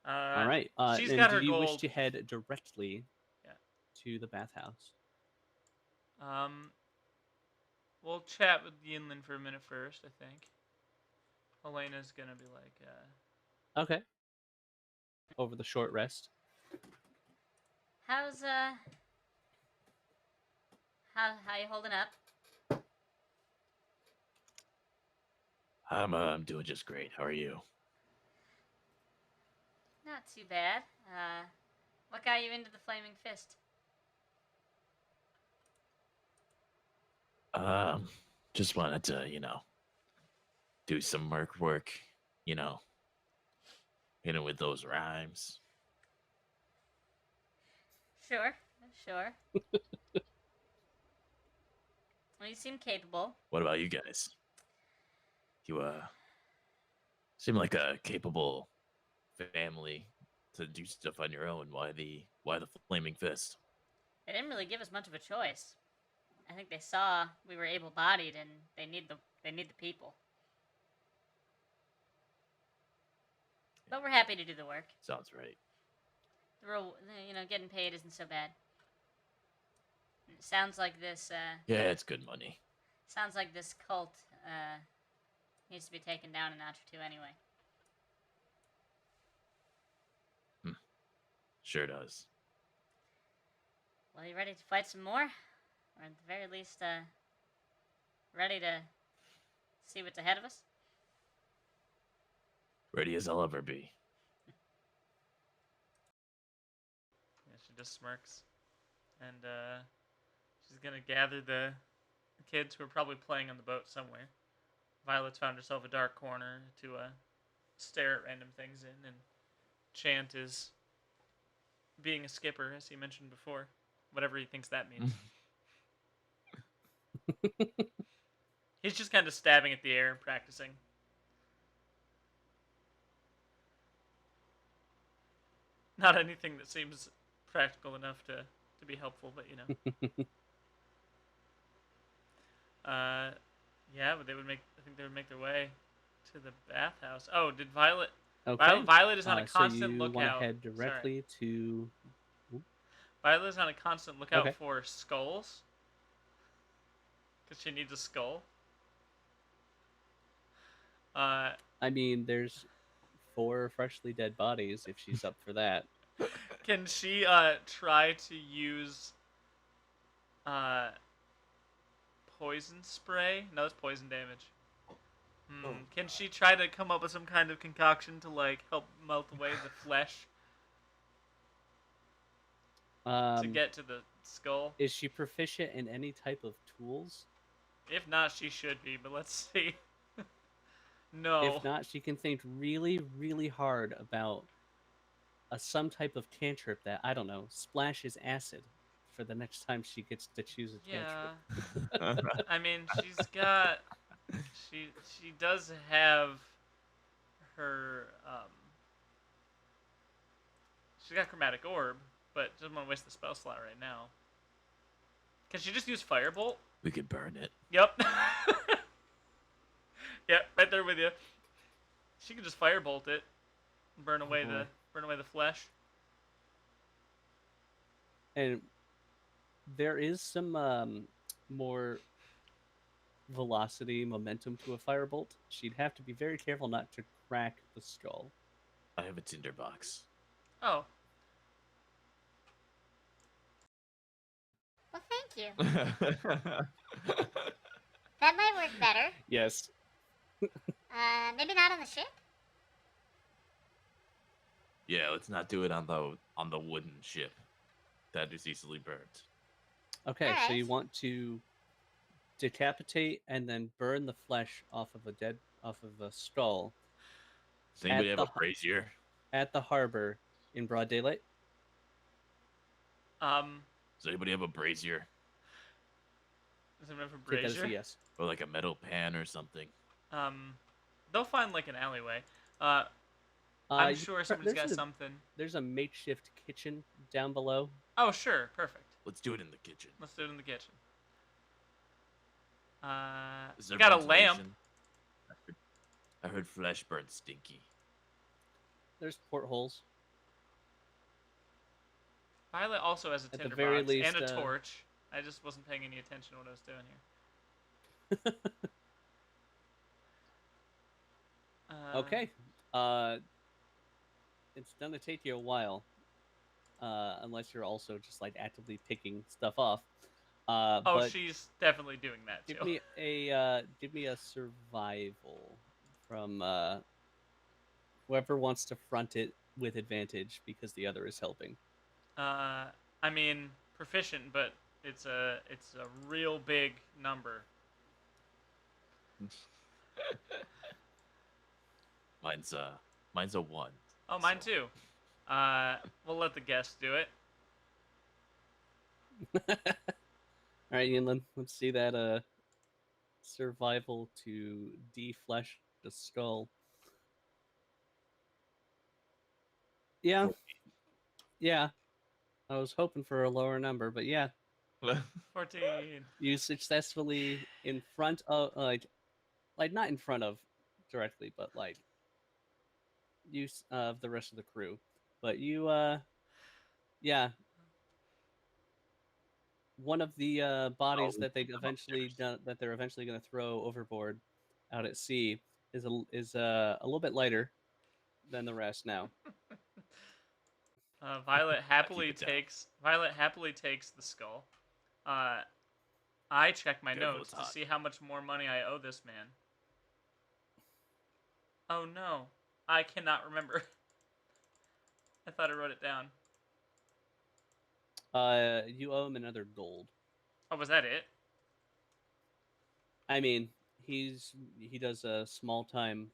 All right. She's And got do her you wish gold. to head directly Yeah. to the bathhouse? We'll chat with Ynlan for a minute first, I think. Elena's gonna be like, Okay. Over the short rest. How's how you holding up? I'm doing just great. How are you? Not too bad. What got you into the Flaming Fist? Just wanted to, do some work, hitting with those rhymes. Sure. Well, you seem capable. What about you guys? You seem like a capable family to do stuff on your own. Why the flaming fist? They didn't really give us much of a choice. I think they saw we were able-bodied and they need the people. But we're happy to do the work. Sounds right. Getting paid isn't so bad. It sounds like this. Yeah, it's good money. Sounds like this cult needs to be taken down a notch or two anyway. Sure does. Well, you ready to fight some more? Or at the very least, ready to see what's ahead of us? Ready as I'll ever be. yeah, she just smirks. And she's gonna gather the kids who are probably playing on the boat somewhere. Violet's found herself a dark corner to stare at random things in, and Chant is being a skipper, as he mentioned before. Whatever he thinks that means. He's just kind of stabbing at the air and practicing. Not anything that seems practical enough to be helpful, but you know. Yeah, but I think they would make their way to the bathhouse. Oh, did Violet? Okay. Violet is on a So constant you lookout. want to head directly to. Violet is on a constant lookout Okay. for skulls. Because she needs a skull. I mean, there's 4 freshly dead bodies if she's up for that. Can she try to use poison spray? No, it's poison damage. Can she try to come up with some kind of concoction to like help melt away the flesh to get to the skull? Is she proficient in any type of tools? If not, she should be, but let's see. No. If not, she can think really, really hard about some type of cantrip that, I don't know, splashes acid for the next time she gets to choose a cantrip. I mean, she's got... She does have her... she's got Chromatic Orb, but doesn't want to waste the spell slot right now. Can she just use Firebolt? We could burn it. Yep. Yep, right there with you. She can just Firebolt it, and burn away the flesh. And there is some more velocity, momentum to a firebolt. She'd have to be very careful not to crack the skull. I have a tinderbox. Oh. Well, thank you. That might work better. Yes. Maybe not on the ship? Yeah, let's not do it on the wooden ship. That is easily burnt. Okay, so you Alright. want to decapitate and then burn the flesh off of a skull Does anybody at have the a brazier? at the harbor in broad daylight. Does anybody have a brazier? Does it have a Take that as brazier? a yes. Or like a metal pan or something? They'll find like an alleyway. I'm You sure cr- somebody's got there's a- something. There's a makeshift kitchen down below. Oh, sure, perfect. Let's do it in the kitchen. Let's do it in the kitchen. Is there got a lamp. ventilation? I heard flesh burn stinky. There's portholes. Violet also has a At the tinderbox very least, and a torch. I just wasn't paying any attention to what I was doing here. Okay. It's gonna take you a while, unless you're also just like actively picking stuff off. Oh, But she's definitely doing that too. give me a survival from whoever wants to front it with advantage because the other is helping. I mean, proficient, but it's a real big number. Mine's a 1. Oh, mine so- too. We'll let the guest do it. All right, Ynlan, let's see that survival to deflesh the skull. Yeah. Yeah. I was hoping for a lower number, but yeah, 14. you successfully in front of like not in front of directly, but like use of the rest of the crew. But you yeah, one of the bodies that they that they're eventually going to throw overboard out at sea is a little bit lighter than the rest now. Violet happily it down. takes the skull. I check my Careful, notes it's to hot. see how much more money I owe this man. Oh no, I cannot remember. I thought I wrote it down. You owe him another gold. Oh, was that it? I mean, he does a small time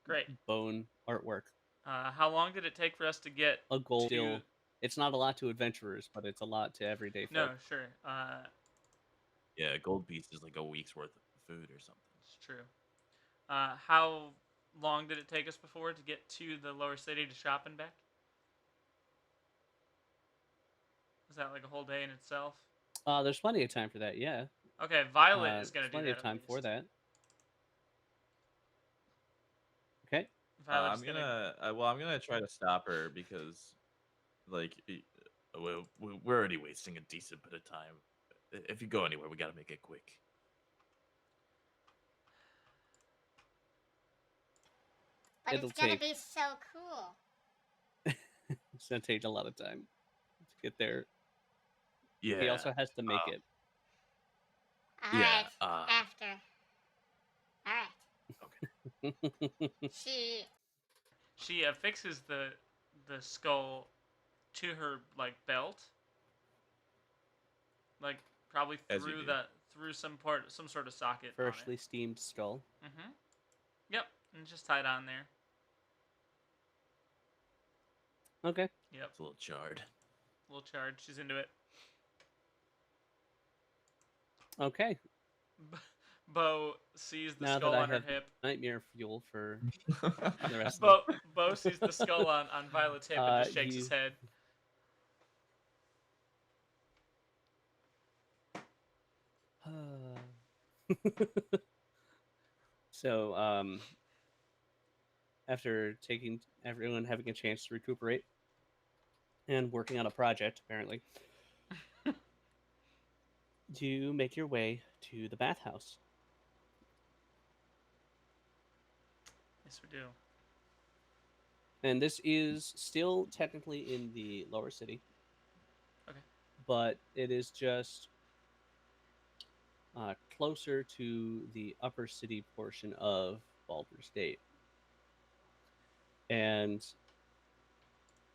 Great. bone artwork. How long did it take for us to get A gold to... deal. It's not a lot to adventurers, but it's a lot to everyday folk. No, sure. Yeah, a gold piece is like a week's worth of food or something. It's true. How long did it take us before to get to the lower city to shop and back? Was that like a whole day in itself? There's plenty of time for that. Yeah. Okay, Violet is gonna there's do that. plenty of time at for least. that. Okay. Violet's I'm gonna. I'm gonna try to stop her because, like, We're already wasting a decent bit of time. If you go anywhere, we gotta make it quick. But It'll it's gonna take- be so cool. It's gonna take a lot of time to get there. Yeah. He also has to make it. Alright, Yeah. after. Alright. She affixes the skull to her like belt, like probably As you through do. through some sort of socket. Freshly steamed skull. Mm-hmm. Yep, and just tied on there. Okay. Yep, It's a little charred. little charge. She's into it. Okay. Bo sees the Now skull that I on her have hip. nightmare fuel for the rest Bo sees the skull on Violet's hip and just shakes his head. So, after taking everyone having a chance to recuperate and working on a project, apparently, you make your way to the bathhouse. Yes, we do. And this is still technically in the lower city. Okay. But it is just closer to the upper city portion of Baldur's Gate. And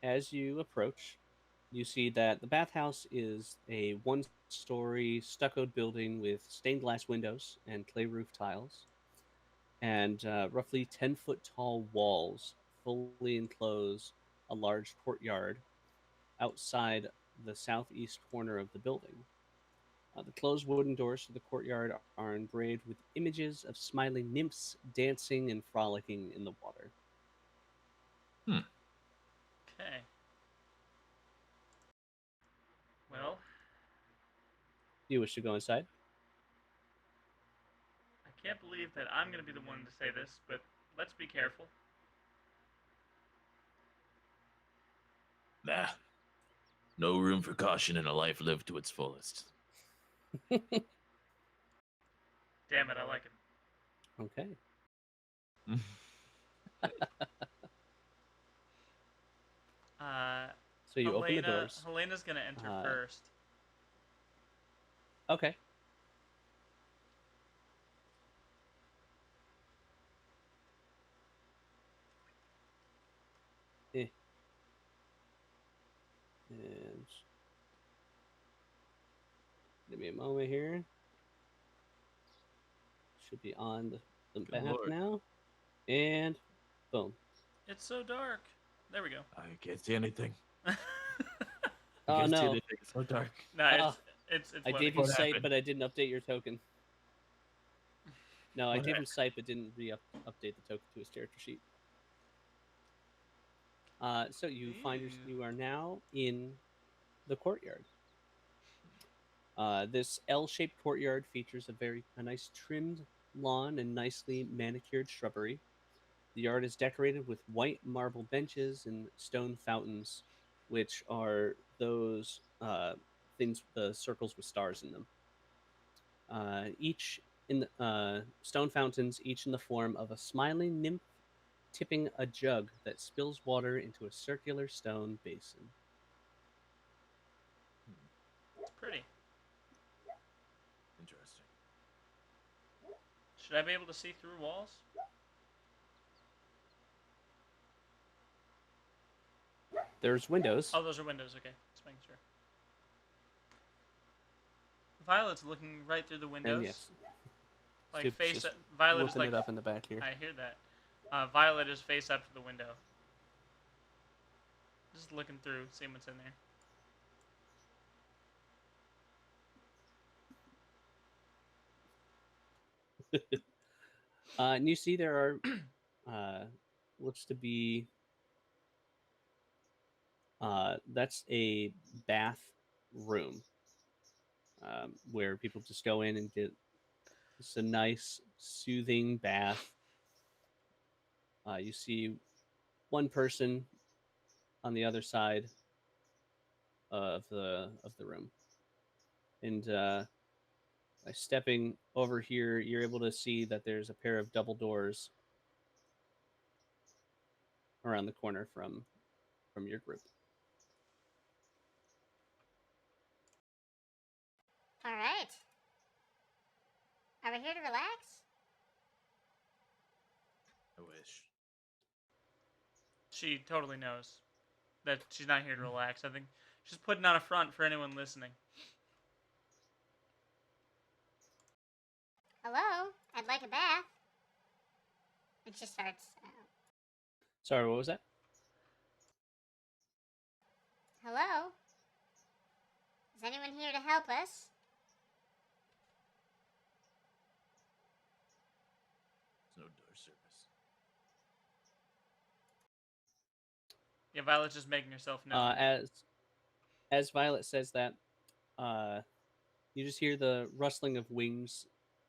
as you approach, you see that the bathhouse is a one-story stuccoed building with stained glass windows and clay roof tiles, and roughly 10-foot tall walls fully enclose a large courtyard outside the southeast corner of the building. The closed wooden doors to the courtyard are engraved with images of smiling nymphs dancing and frolicking in the water. Okay. Well, Do you wish to go inside? I can't believe that I'm going to be the one to say this, but let's be careful. Nah. No room for caution in a life lived to its fullest. Damn it, I like it. Okay. So you open the doors. Helena's going to enter Uh, first. Okay. Eh. And give me a moment here. Should be on the Good map lord. now. And boom. It's so dark. There we go. I can't see anything. I Oh can't see no. anything. It's so dark. No, Oh, it's I loading. gave you What sight, happened? but I didn't update your token. No, I What gave him happened? sight, but didn't update the token to his character sheet. So you find you are now in the courtyard. This L-shaped courtyard features a nice trimmed lawn and nicely manicured shrubbery. The yard is decorated with white marble benches and stone fountains, which are those things, the circles with stars in them. Each in the stone fountains, each in the form of a smiling nymph tipping a jug that spills water into a circular stone basin. It's pretty. Interesting. Should I be able to see through walls? There's windows. Oh, those are windows. Okay, just making sure. Violet's looking right through the windows. And yes, Like Soup's face just up. Violet is whooping like. it up in the back here. I hear that. Violet is face up to the window. Just looking through, seeing what's in there. And you see there are looks to be that's a bath room where people just go in and get just a nice soothing bath. You see one person on the other side of the room, and by stepping over here, you're able to see that there's a pair of double doors around the corner from your group. All right. Are we here to relax? I wish. She totally knows that she's not here to relax. I think she's putting on a front for anyone listening. Hello? I'd like a bath. And she starts. Sorry, what was that? Hello? Is anyone here to help us? There's no door service. Yeah, Violet's just making herself known. As Violet says that, you just hear the rustling of wings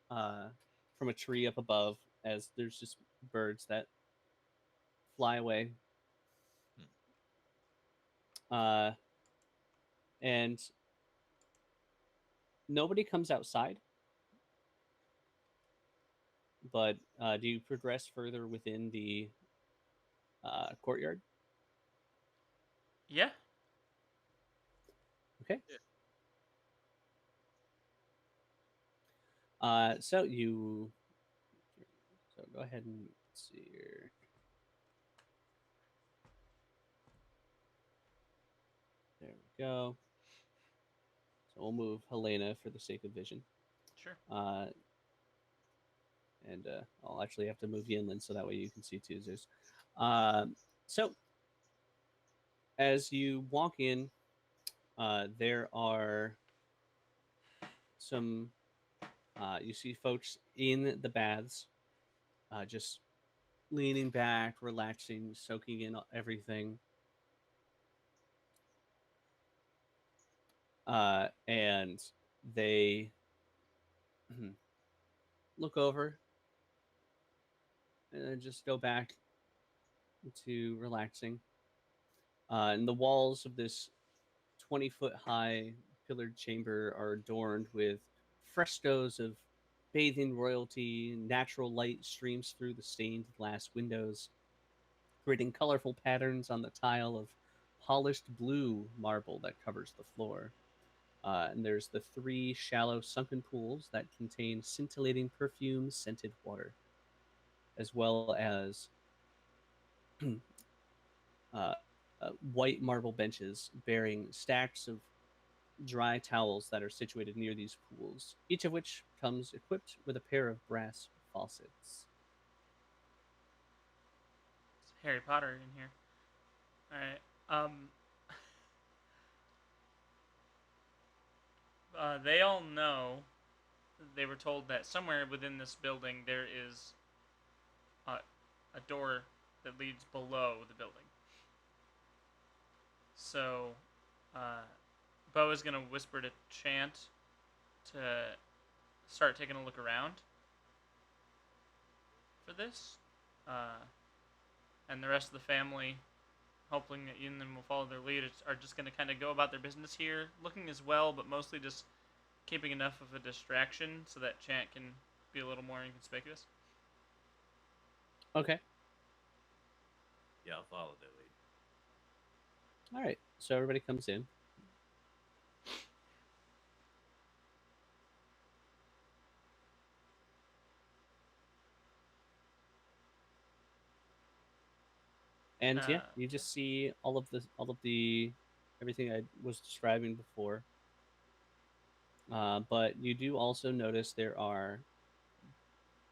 from a tree up above as there's just birds that fly away. And nobody comes outside. But do you progress further within the courtyard? Yeah. Okay. Yeah. So go ahead and see here. There we go. So we'll move Helena for the sake of vision. Sure. And I'll actually have to move Ynlan so that way you can see too, Zeus. So as you walk in, there are some. You see folks in the baths, just leaning back, relaxing, soaking in everything. And they look over and then just go back to relaxing. And the walls of this 20-foot high pillared chamber are adorned with frescoes of bathing royalty. Natural light streams through the stained glass windows, creating colorful patterns on the tile of polished blue marble that covers the floor. And there's the three shallow sunken pools that contain scintillating perfume scented water, as well as white marble benches bearing stacks of dry towels that are situated near these pools, each of which comes equipped with a pair of brass faucets. It's Harry Potter in here. All right. They all know. They were told that somewhere within this building there is a door that leads below the building. So, Bo is gonna whisper to Chant to start taking a look around for this, and the rest of the family, hoping that Ynlan will follow their lead, are just gonna kind of go about their business here, looking as well, but mostly just keeping enough of a distraction so that Chant can be a little more inconspicuous. Okay. Yeah, I'll follow their lead. All right. So everybody comes in. And yeah, you just see all of the everything I was describing before. But you do also notice there are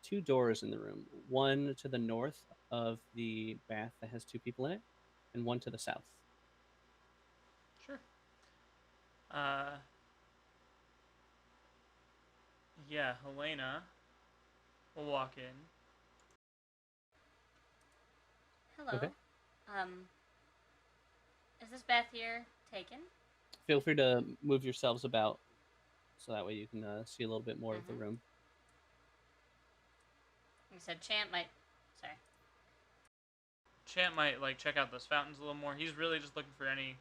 two doors in the room. One to the north of the bath that has two people in it, and one to the south. Sure. Yeah, Helena will walk in. Hello. Okay. Is this bath here taken? Feel free to move yourselves about so that way you can see a little bit more of the room. You said Chant might. Sorry. Chant might check out those fountains a little more. He's really just looking for anything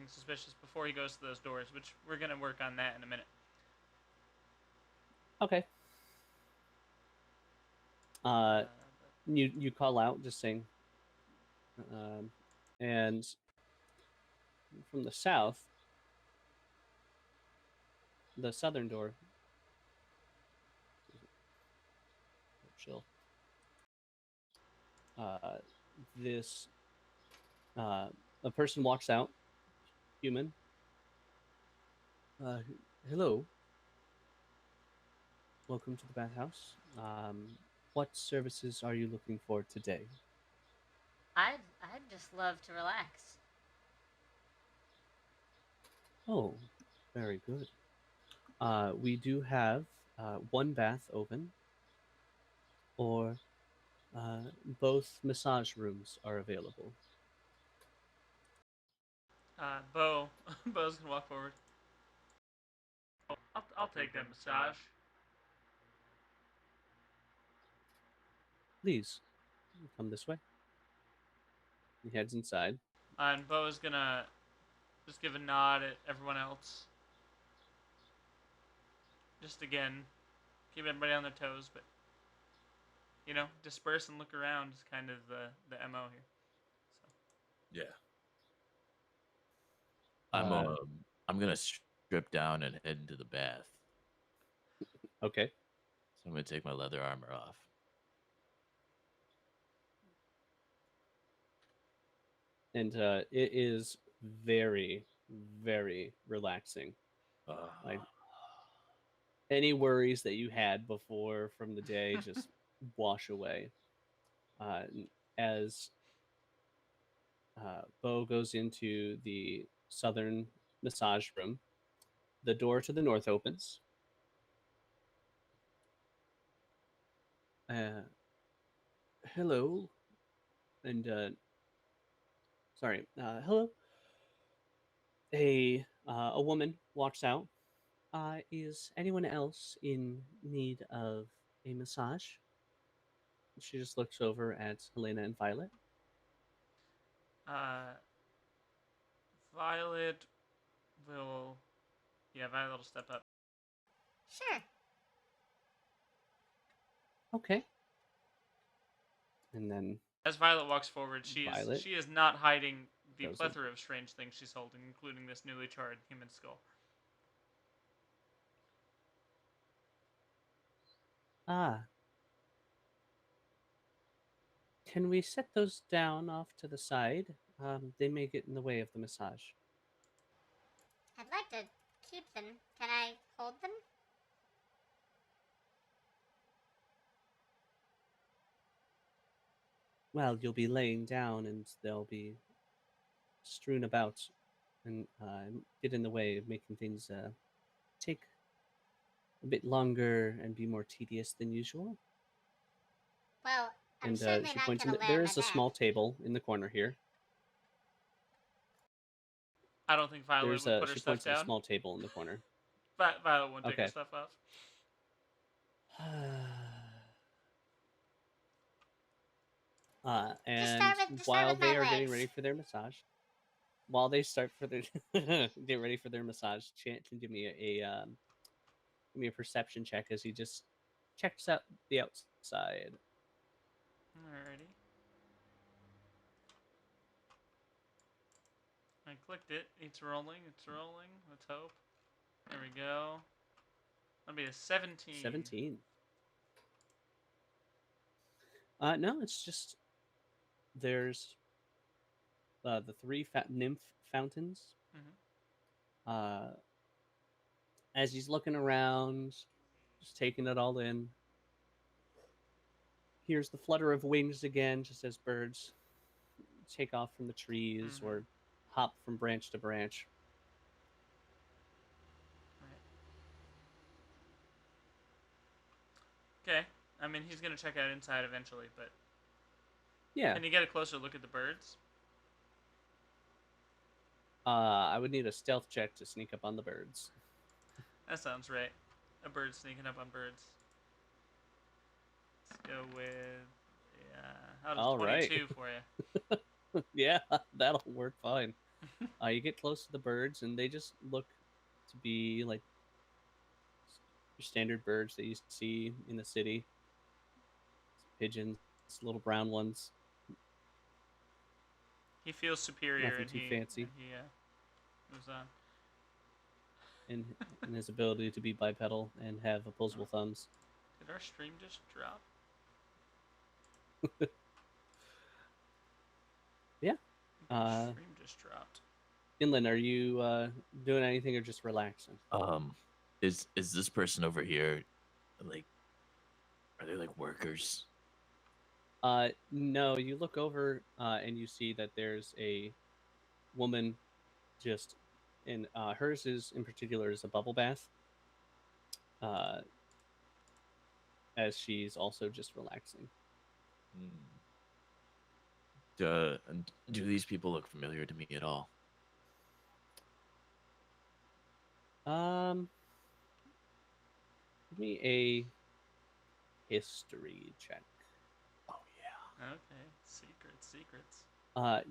suspicious before he goes to those doors, which we're gonna work on that in a minute. Okay. You call out just saying, and from the south, the southern door. Chill. This a person walks out, human. Hello. Welcome to the Bathhouse. What services are you looking for today? I'd just love to relax. Oh, very good. We do have one bath open, or both massage rooms are available. Bo's gonna walk forward. I'll take that massage. Please, come this way. He heads inside. And Bo is gonna just give a nod at everyone else. Just again, keep everybody on their toes, but disperse and look around is kind of the MO here. So. Yeah. I'm gonna strip down and head into the bath. Okay. So I'm gonna take my leather armor off. And it is very very relaxing. Like Uh, any worries that you had before from the day just wash away. As Bo goes into the southern massage room, the door to the north opens. Uh, Hello, and sorry, hello. A woman walks out. Is anyone else in need of a massage? She just looks over at Helena and Violet. Uh, Violet will. Yeah, Violet will step up. Sure. Okay. And then As Violet walks forward, Violet she is not hiding the goes in. plethora of strange things she's holding, including this newly charred human skull. Ah, can we set those down off to the side? They may get in the way of the massage. I'd like to keep them. Can I hold them? Well, you'll be laying down and they'll be strewn about and get in the way of making things take a bit longer and be more tedious than usual. Well, I'm And certainly she not points gonna in. lay There on is my a back. small table in the corner here. I don't think Violet There's would a. put her She stuff points at a down. small table in the corner. Violet won't take her Okay. stuff off. And Just start while with they my are getting legs. ready for their massage, while they start for their get ready for their massage, Chant can give me a perception check as he just checks out the outside. Alrighty. I clicked it. It's rolling. It's rolling. Let's hope. There we go. That'll be a 17. 17. No, it's just there's the three nymph fountains. Mhm. Uh, as he's looking around, just taking it all in, hears the flutter of wings again, just as birds take off from the trees Mhm. or hop from branch to branch. Right. Okay. I mean, he's gonna check out inside eventually, but Yeah, can you get a closer look at the birds? I would need a stealth check to sneak up on the birds. That sounds right. A bird sneaking up on birds. Let's go with how does All right. 22 for you? Yeah, that'll work fine. You get close to the birds, and they just look to be like your standard birds that you see in the city. Pigeons, little brown ones. He feels superior Nothing and too fancy. he moves on. In his ability to be bipedal and have opposable thumbs. Did our stream just drop? Yeah. Stream just dropped. Ynlan, are you doing anything or just relaxing? Is this person over here like? Are they like workers? No, you look over and you see that there's a woman just in hers is in particular is a bubble bath. As she's also just relaxing. Do these people look familiar to me at all? Give me a history check. Oh yeah. Okay. Secrets.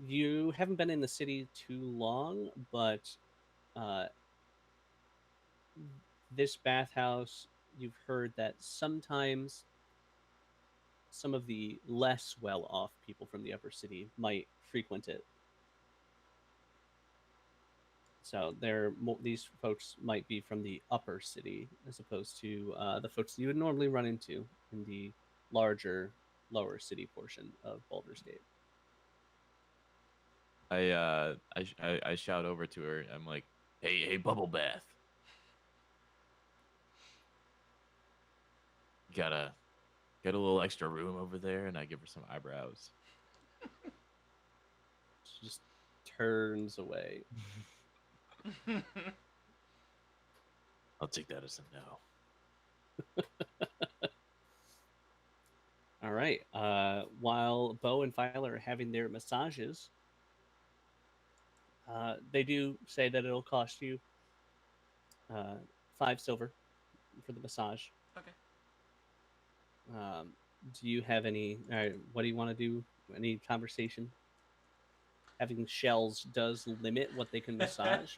You haven't been in the city too long, but this bathhouse, you've heard that sometimes some of the less well-off people from the upper city might frequent it. So these folks might be from the upper city as opposed to the folks you would normally run into in the larger, lower city portion of Baldur's Gate. I shout over to her. I'm like, Hey, bubble bath. Gotta get a little extra room over there, and I give her some eyebrows. She just turns away. I'll take that as a no. All right. While Bo and Philo are having their massages, they do say that it'll cost you 5 silver for the massage. Okay. Do you have any? What do you want to do? Any conversation? Having shells does limit what they can massage.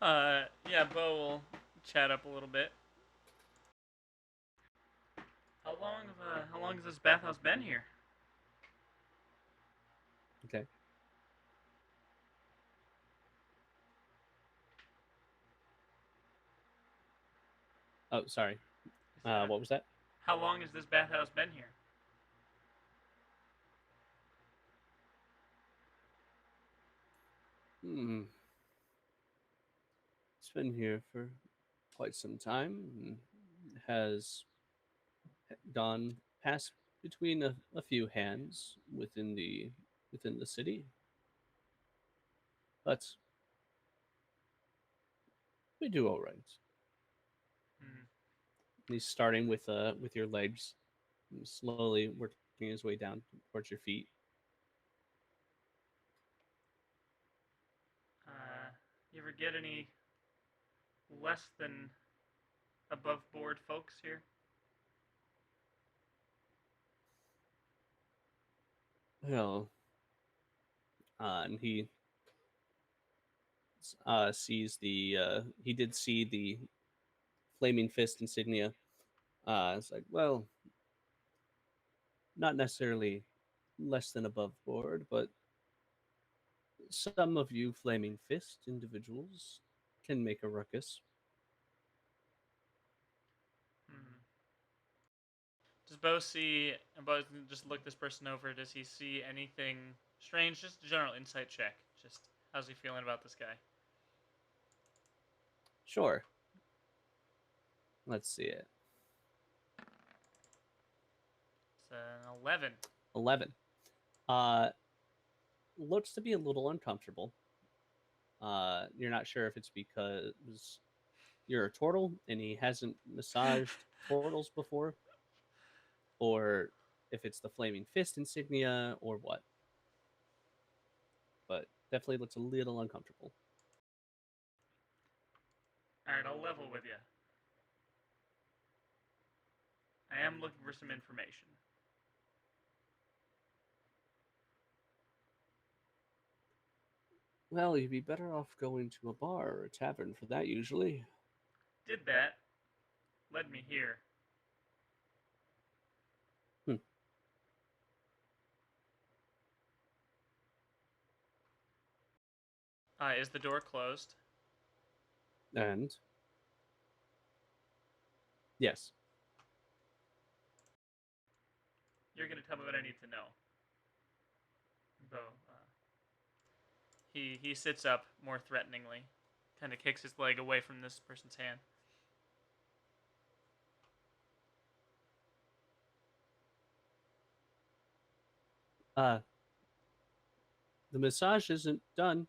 Yeah, Bo will chat up a little bit. How long has this bathhouse been here? Okay. Oh, sorry. What was that? How long has this bathhouse been here? It's been here for quite some time. And has gone past between a few hands within the city, but we do all right. Hmm. He's starting with your legs, and slowly working his way down towards your feet. You ever get any less than above board folks here? Well, and he sees he did see the flaming fist insignia. It's like, well, not necessarily less than above board, but some of you flaming fist individuals can make a ruckus. Hmm. Does Bo see? Bo just look this person over. Does he see anything strange? Just a general insight check. Just how's he feeling about this guy? Sure. Let's see it. It's an 11. 11. Looks to be a little uncomfortable. You're not sure if it's because you're a turtle and he hasn't massaged turtles before, or if it's the flaming fist insignia or what. But definitely looks a little uncomfortable. All right, I'll level with you. I am looking for some information. Well, you'd be better off going to a bar or a tavern for that usually. Did that. Led me here. Hmm. Is the door closed? And yes. You're gonna tell me what I need to know. Bo. He sits up more threateningly, kind of kicks his leg away from this person's hand. The massage isn't done.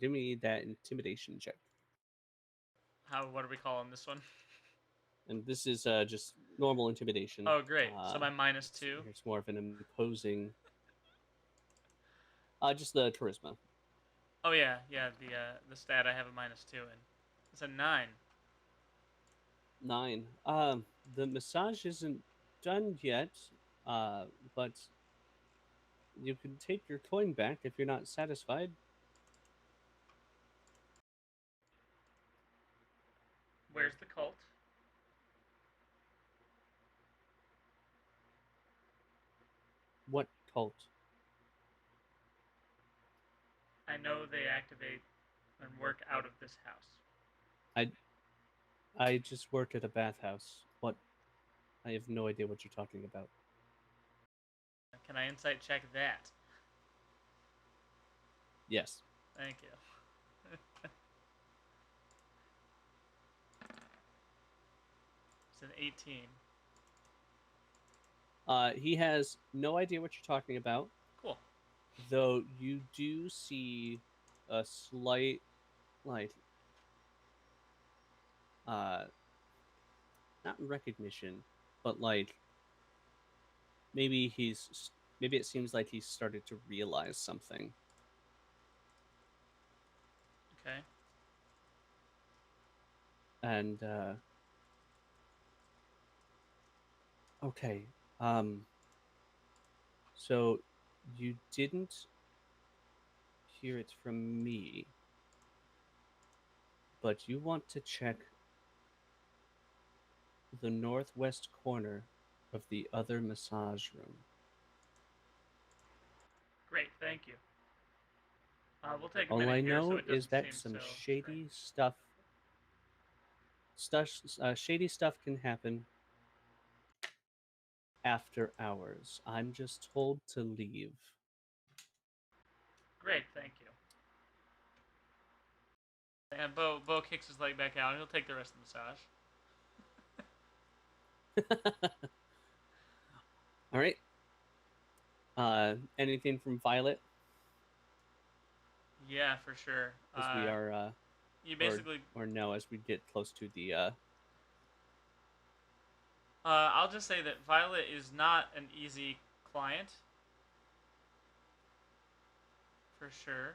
Give me that intimidation check. What are we calling this one? And this is just normal intimidation. Oh, great. So my -2. It's more of an imposing. Just the charisma. Oh yeah. The stat I have a -2 in. It's a 9. 9. The massage isn't done yet. But you can take your coin back if you're not satisfied. Where's the cult? What cult? I know they activate and work out of this house. I just work at a bathhouse. What? I have no idea what you're talking about. Can I insight check that? Yes. Thank you. It's an 18. He has no idea what you're talking about, Cool. though you do see a slight, like, not recognition, but like maybe maybe it seems like he's started to realize something. Okay. And okay, so you didn't hear it from me, but you want to check the northwest corner of the other massage room. Great. Thank you. We'll take a All minute I here so know it is doesn't that seem some so shady strange. shady stuff can happen after hours. I'm just told to leave. Great. Thank you. And Bo kicks his leg back out, and he'll take the rest of the massage. All right. Anything from Violet? Yeah, for sure. As we are, You basically. or no, as we get close to the. I'll just say that Violet is not an easy client. For sure.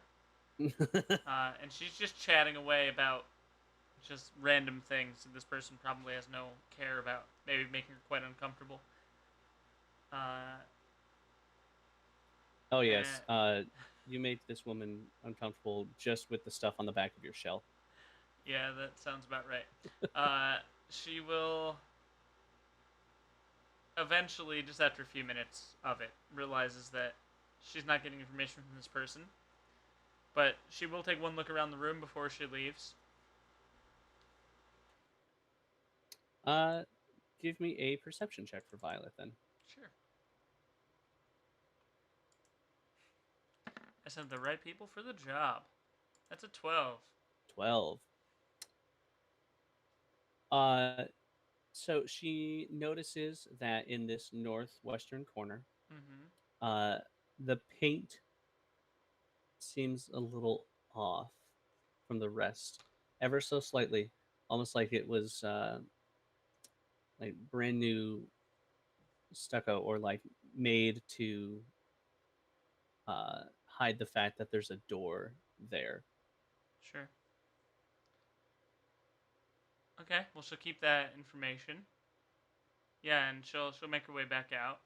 And she's just chatting away about just random things that this person probably has no care about, maybe making her quite uncomfortable. Oh yes. You made this woman uncomfortable just with the stuff on the back of your shell. Yeah, that sounds about right. She will eventually, just after a few minutes of it, realizes that she's not getting information from this person. But she will take one look around the room before she leaves. Give me a perception check for Violet then. Sure. I sent the right people for the job. That's a 12. 12. So she notices that in this northwestern corner, Mm-hmm. the paint seems a little off from the rest, ever so slightly, almost like it was like brand new stucco or like made to hide the fact that there's a door there. Sure. Okay, well she'll keep that information. Yeah, and she'll make her way back out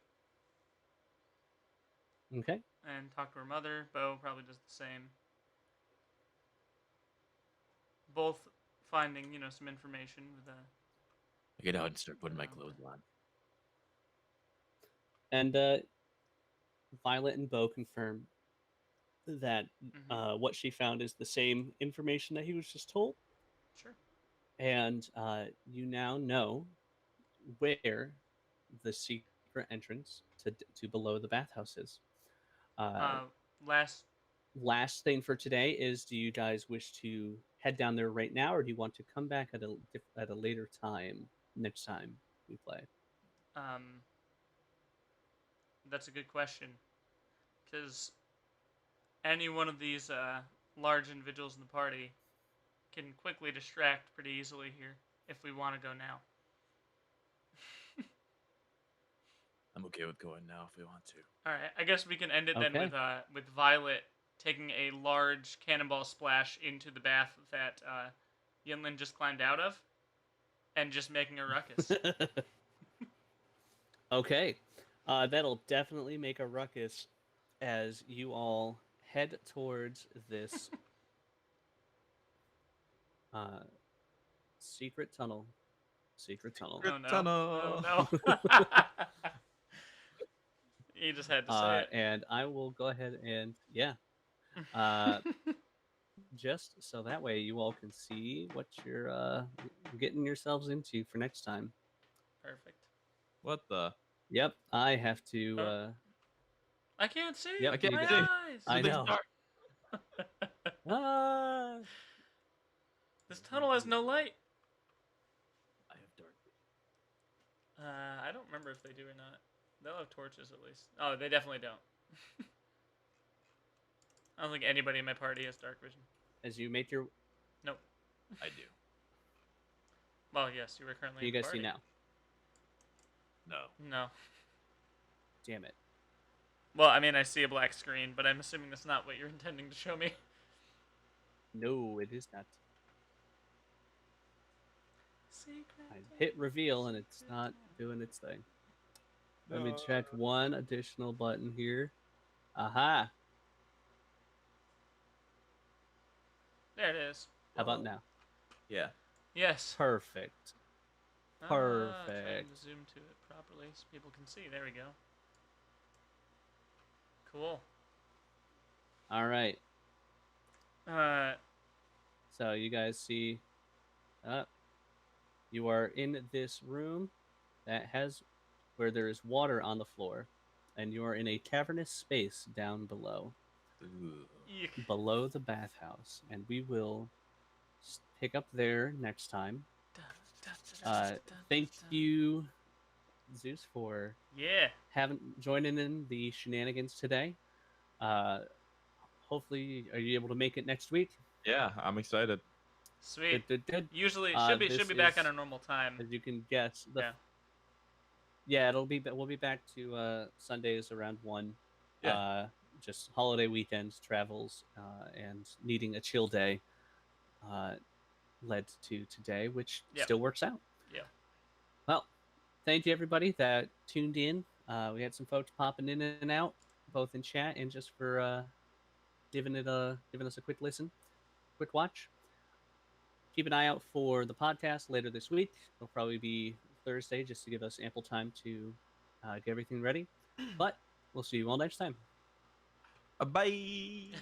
Okay. and talk to her mother. Bo probably does the same. Both finding, some information with I get out and start putting my clothes on. And Violet and Bo confirm that what she found is the same information that he was just told. Sure. And you now know where the secret entrance to below the bathhouse is. Last thing for today is: do you guys wish to head down there right now, or do you want to come back at a later time next time we play? That's a good question, because any one of these large individuals in the party can quickly distract pretty easily here if we want to go now. I'm okay with going now if we want to. All right, I guess we can end it then Okay. with Violet taking a large cannonball splash into the bath that Ynlan just climbed out of, and just making a ruckus. Okay. That'll definitely make a ruckus as you all head towards this secret tunnel. Secret tunnel. Oh no! Tunnel. Oh no! You just had to say it. And I will go ahead and just so that way you all can see what you're getting yourselves into for next time. Perfect. What the? Yep, I have to I can't see. Yep, I can't My see. eyes. I It's know. dark. Ah! This tunnel has no light. I have dark vision. I don't remember if they do or not. They'll have torches at least. Oh, they definitely don't. I don't think anybody in my party has dark vision. As you make your, Nope. I do. Well, yes, you were currently. you in the guys see party. now. No. No. Damn it. Well, I mean, I see a black screen, but I'm assuming that's not what you're intending to show me. No, it is not. Secret. I hit reveal and it's not doing its thing. Let me check one additional button here. Aha! There it is. How about now? Yeah. Yes. Perfect. Trying Perfect. to zoom to it properly so people can see. There we go. Cool. All right. Uh, So you guys see, you are in this room that has where there is water on the floor, and you are in a cavernous space down below, eek. below the bathhouse, and we will pick up there next time. Thank you, Zeus, for Yeah. joining in the shenanigans today. Hopefully, are you able to make it next week? Yeah, I'm excited. Sweet. Good. Usually should This be back is- on our normal time. As you can guess, Yeah. Yeah, we'll be back to Sundays around 1. Yeah. Just holiday weekends, travels, and needing a chill day led to today, which Yep. still works out. Yeah. Well, thank you everybody that tuned in. We had some folks popping in and out, both in chat and just for giving us a quick listen, quick watch. Keep an eye out for the podcast later this week. It'll probably be Thursday just to give us ample time to get everything ready. But we'll see you all next time. Bye.